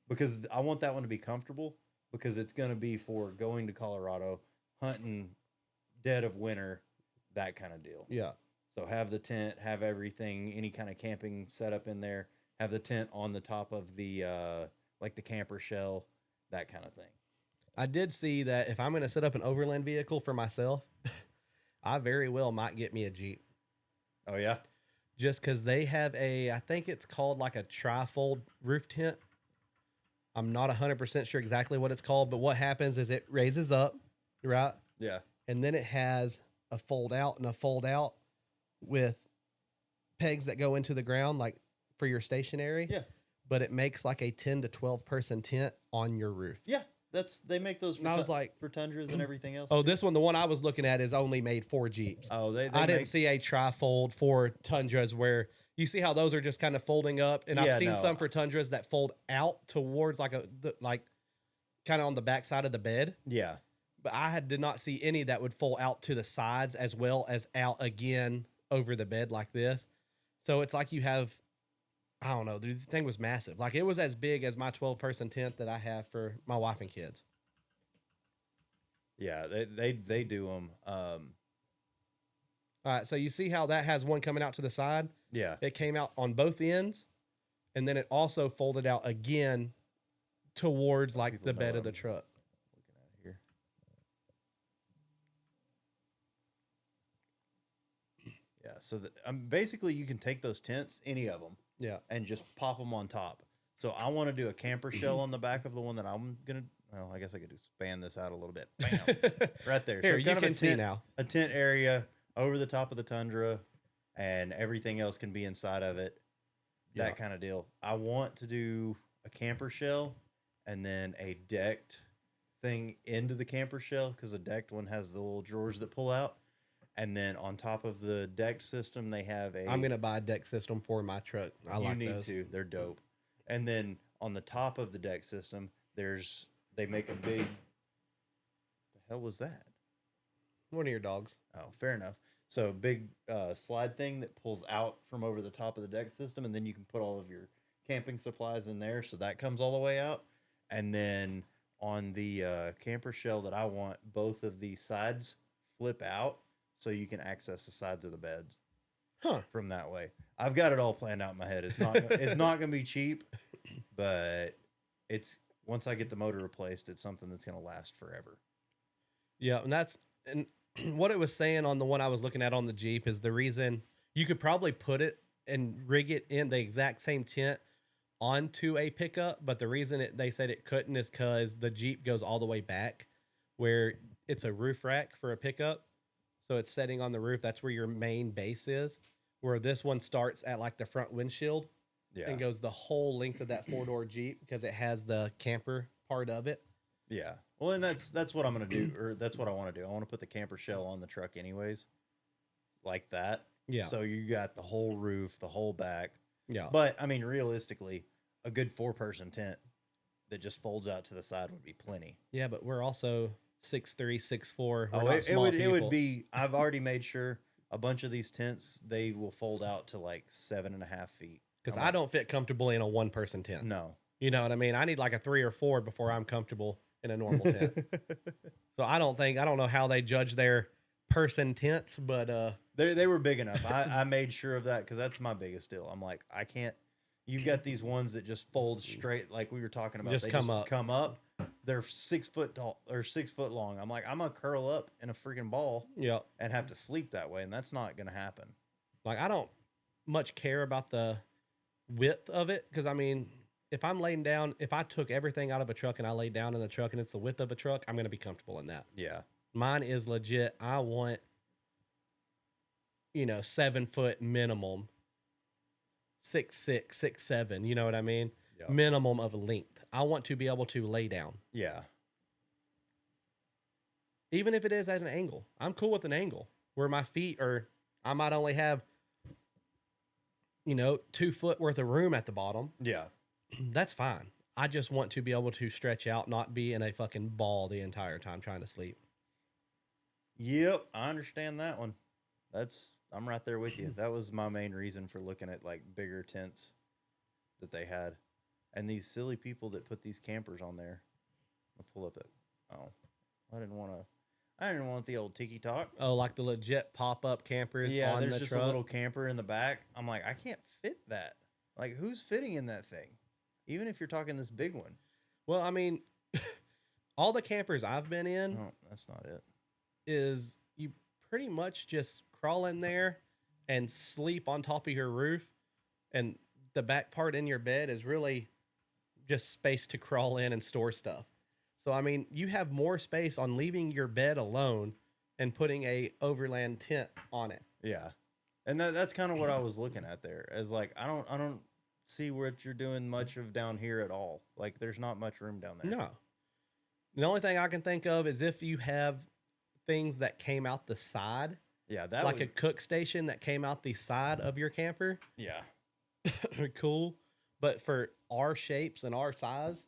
because I want that one to be comfortable, because it's gonna be for going to Colorado, hunting dead of winter, that kind of deal. Yeah. So have the tent, have everything, any kind of camping setup in there, have the tent on the top of the like the camper shell, that kind of thing. I did see that if I'm going to set up an overland vehicle for myself, I very well might get me a Jeep. Oh yeah? Just because they have I think it's called like a trifold roof tent. I'm not 100% sure exactly what it's called, but what happens is it raises up, right? Yeah. And then it has a fold out and a fold out with pegs that go into the ground, like for your stationary. Yeah. But it makes like a 10 to 12 person tent on your roof. Yeah. They make those for, And I was like, for Tundras and everything else. oh, this one, the one I was looking at is only made for Jeeps. Oh, I didn't see a trifold for Tundras where you see how those are just kind of folding up. And I've seen some for Tundras that fold out towards like kind of on the back side of the bed. Yeah. But I did not see any that would fold out to the sides as well as out again over the bed like this. So it's like you have, I don't know, the thing was massive. Like it was as big as my 12-person tent that I have for my wife and kids. Yeah, they do them. All right, so you see how that has one coming out to the side? Yeah. It came out on both ends, and then it also folded out again towards like the bed of the truck. Looking at here. Yeah, so basically you can take those tents, any of them, Yeah. and just pop them on top. So I want to do a camper shell on the back of the one that I'm well, I guess I could expand this out a little bit. Bam, right there. Here, So you kind of can see now. a tent area over the top of the tundra, and everything else can be inside of it. Yeah. That kind of deal. I want to do a camper shell and then a decked thing into the camper shell because the decked one has the little drawers that pull out. And then on top of the decked system, they have a. I'm gonna buy a deck system for my truck. I like you need those. to. They're dope. And then on the top of the deck system, they make a big. The hell was that? One of your dogs. Oh, fair enough. So big slide thing that pulls out from over the top of the deck system, and then you can put all of your camping supplies in there. So that comes all the way out. And then on the camper shell that I want, both of the sides flip out so you can access the sides of the beds. Huh. From that way. I've got it all planned out in my head. It's not going to be cheap, but it's once I get the motor replaced, it's something that's going to last forever. Yeah, and what it was saying on the one I was looking at on the Jeep is the reason you could probably put it and rig it in the exact same tent onto a pickup, but the reason they said it couldn't is because the Jeep goes all the way back where it's a roof rack for a pickup. So it's setting on the roof. That's where your main base is, where this one starts at like the front windshield and goes the whole length of that 4-door Jeep because it has the camper part of it. Yeah. Well, and that's what I'm going to do, or that's what I want to do. I want to put the camper shell on the truck anyways, like that. Yeah. So you got the whole roof, the whole back. Yeah. But, I mean, realistically, a good 4-person tent that just folds out to the side would be plenty. Yeah, but we're also 6'3", 6'4". Oh, it would be. I've already made sure a bunch of these tents they will fold out to like 7.5 feet. Because I don't fit comfortably in a 1-person tent. No, you know what I mean. I need like a 3 or 4 before I'm comfortable in a normal tent. So I don't know how they judge their person tents, but they were big enough. I made sure of that because that's my biggest deal. I'm like, I can't. You got these ones that just fold straight, like we were talking about. They come up. They're 6 foot tall or 6 foot long. I'm like, I'm gonna curl up in a freaking ball, and have to sleep that way, and that's not gonna happen. Like I don't much care about the width of it because I mean, if I'm laying down, if I took everything out of a truck and I laid down in the truck and it's the width of a truck, I'm gonna be comfortable in that. Yeah, mine is legit. I want 7 foot minimum. 6'6", 6'7", you know what I mean? Yeah. Minimum of length. I want to be able to lay down. Yeah. Even if it is at an angle. I'm cool with an angle where my feet are, I might only have, 2 foot worth of room at the bottom. Yeah. That's fine. I just want to be able to stretch out, not be in a fucking ball the entire time trying to sleep. Yep, I understand that one. I'm right there with you. That was my main reason for looking at like bigger tents that they had. And these silly people that put these campers on there. I'll pull up it. Oh, I didn't want the old tiki talk. Oh, like the legit pop-up campers yeah, on there's the just truck? a little camper in the back. I'm like, I can't fit that. Like, who's fitting in that thing? Even if you're talking this big one. Well, I mean, all the campers I've been in. Oh, that's not it. Is you pretty much just crawl in there and sleep on top of your roof, and the back part in your bed is really just space to crawl in and store stuff. So I mean, you have more space on leaving your bed alone and putting a overland tent on it. Yeah, and that's kind of what I was looking at there. As like, I don't see what you're doing much of down here at all. Like, there's not much room down there. No. The only thing I can think of is if you have things that came out the side. Yeah, that like a cook station that came out the side of your camper. Yeah. Cool. But for our shapes and our size,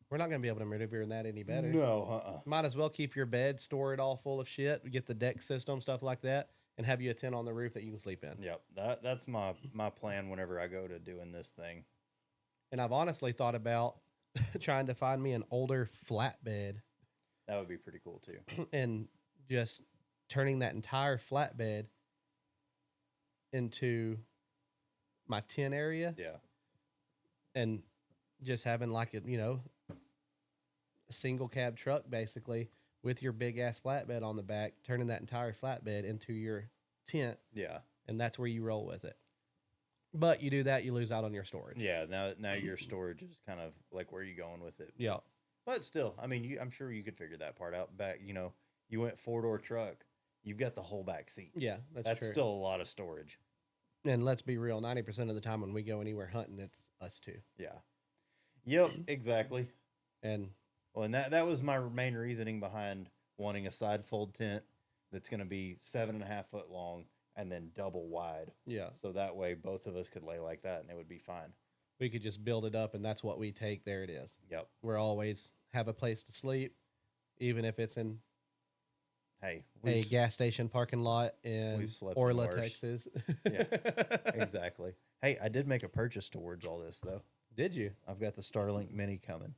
we're not going to be able to maneuver in that any better. No, Might as well keep your bed, store it all full of shit, get the deck system, stuff like that, and have you a tent on the roof that you can sleep in. Yep. That's my plan whenever I go to doing this thing. And I've honestly thought about trying to find me an older flatbed. That would be pretty cool too. And just turning that entire flatbed into my tent area. Yeah. And just having like a single cab truck basically with your big ass flatbed on the back, turning that entire flatbed into your tent. Yeah. And that's where you roll with it. But you do that, you lose out on your storage. Yeah. Now your storage is kind of like, where are you going with it? Yeah. But still, I mean, I'm sure you could figure that part out. Back, you went 4-door truck. You've got the whole back seat. Yeah, that's true. Still a lot of storage. And let's be real, 90% of the time when we go anywhere hunting, it's us two. Yeah. Yep, exactly. And that was my main reasoning behind wanting a side fold tent that's going to be 7.5 foot long and then double wide. yeah, So that way both of us could lay like that and it would be fine. we could just build it up, and that's what we take. There it is. Yep. We're always have a place to sleep, even if it's in Hey, a gas station parking lot in we've slept Orla, worse. Texas. Yeah, exactly. Hey, I did make a purchase towards all this, though. Did you? I've got the Starlink Mini coming.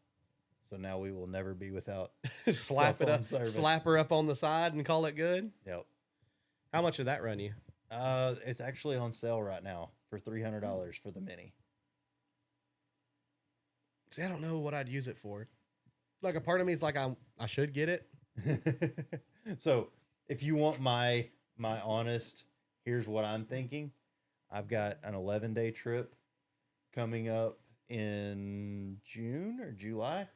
So now we will never be without Slap it cell up, phone service. slap her up on the side and call it good? Yep. How much did that run you? It's actually on sale right now for $300 for the Mini. See, I don't know what I'd use it for. Like, a part of me is like, I should get it. So if you want my honest, here's what I'm thinking. I've got an 11-day trip coming up in June or July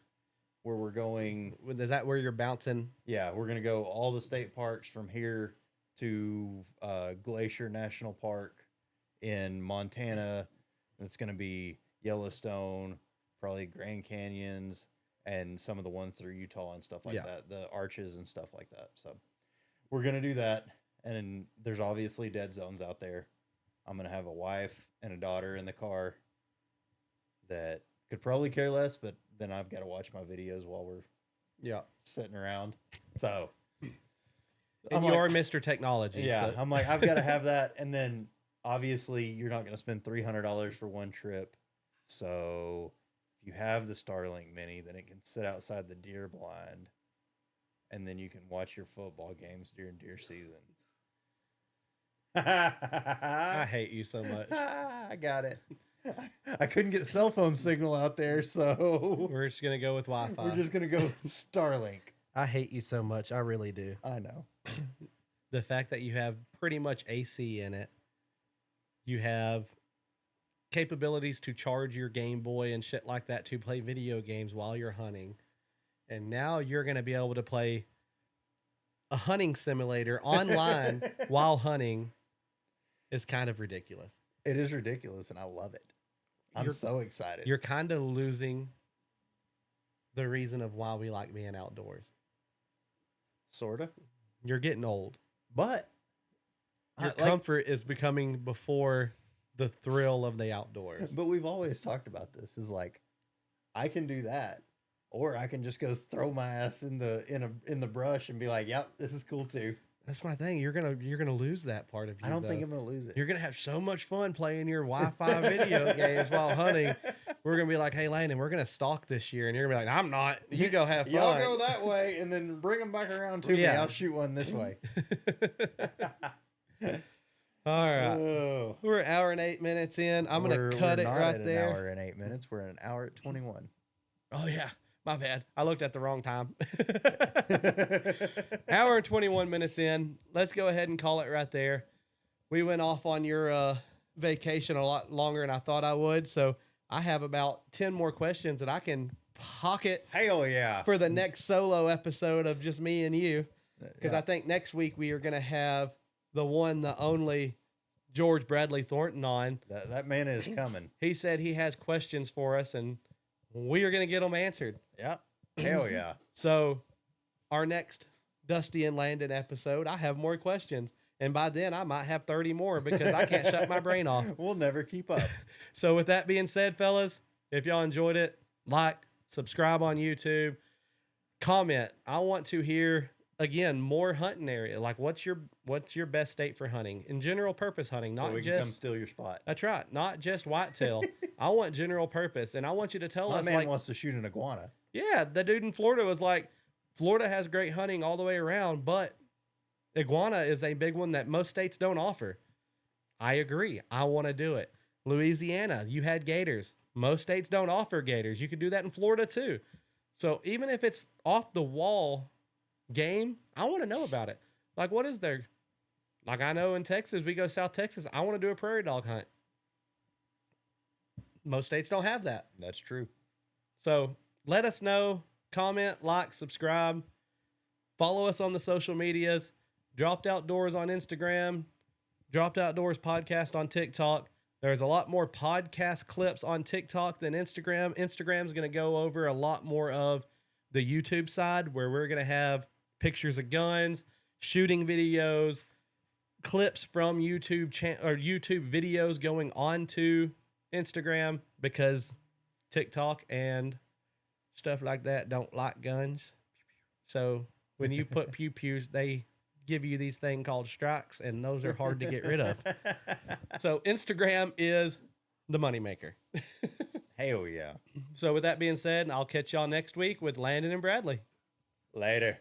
where we're going. Is that where you're bouncing? Yeah, we're going to go all the state parks from here to Glacier National Park in Montana. It's going to be Yellowstone, probably Grand Canyons, and some of the ones through Utah and stuff like that, the arches and stuff like that. So we're going to do that. And there's obviously dead zones out there. I'm going to have a wife and a daughter in the car that could probably care less, but then I've got to watch my videos while we're sitting around. So And you're Mr. Technology. Yeah, so. I'm like, I've got to have that. And then obviously you're not going to spend $300 for one trip. So if you have the Starlink Mini, then it can sit outside the deer blind and then you can watch your football games during deer season. I hate you so much. I got it. I couldn't get cell phone signal out there, so We're just going to go with Wi-Fi. we're just going to go with Starlink. I hate you so much. I really do. I know. The fact that you have pretty much AC in it, you have capabilities to charge your Game Boy and shit like that to play video games while you're hunting. And now you're going to be able to play a hunting simulator online while hunting. Is kind of ridiculous. It is ridiculous, and I love it. I'm so excited. You're kind of losing the reason of why we like being outdoors. Sort of. You're getting old. But Your comfort is becoming before the thrill of the outdoors. But we've always talked about this. Is like, I can do that, or I can just go throw my ass in the brush and be like, "Yep, this is cool too." That's my thing. You're gonna lose that part of you. I don't think I'm gonna lose it. You're gonna have so much fun playing your Wi-Fi video games while hunting. We're gonna be like, "Hey, Landon, we're gonna stalk this year," and you're gonna be like, "I'm not. You go have fun. Y'all go that way, and then bring them back around to me. I'll shoot one this way." All right. Oh. We're an hour and 8 minutes in. I'm gonna cut it right there. An hour and 8 minutes. We're at an hour at 21. Oh yeah. My bad. I looked at the wrong time. Hour and 21 minutes in. Let's go ahead and call it right there. We went off on your vacation a lot longer than I thought I would. So I have about 10 more questions that I can pocket. Hell yeah. For the next solo episode of just me and you. Because I think next week we are going to have the one, the only George Bradley Thornton on. That man is coming. He said he has questions for us and we are going to get them answered. Yeah. Hell yeah. So our next Dusty and Landon episode, I have more questions. And by then I might have 30 more because I can't shut my brain off. We'll never keep up. So with that being said, fellas, if y'all enjoyed it, like, subscribe on YouTube, comment. I want to hear, again, more hunting area. Like what's your best state for hunting? In general purpose hunting, not so we just can come steal your spot. That's right. Not just whitetail. I want general purpose. And I want you to tell us. My man wants to shoot an iguana. Yeah, the dude in Florida was like, Florida has great hunting all the way around, but iguana is a big one that most states don't offer. I agree. I want to do it. Louisiana, you had gators. Most states don't offer gators. You could do that in Florida too. So even if it's off the wall game, I want to know about it. Like, what is there? Like, I know in Texas, we go South Texas. I want to do a prairie dog hunt. Most states don't have that. That's true. So let us know comment, like, subscribe, follow us on the social medias. Dropped Outdoors on Instagram, Dropped Outdoors podcast on TikTok. There's a lot more podcast clips on TikTok than Instagram. Instagram's going to go over a lot more of the YouTube side, where we're going to have pictures of guns, shooting videos, clips from YouTube or YouTube videos going onto Instagram, because TikTok and stuff like that don't like guns. So when you put pew pews, they give you these thing called strikes, and those are hard to get rid of. So Instagram is the moneymaker. Hell yeah. So with that being said, I'll catch y'all next week with Landon and Bradley. Later.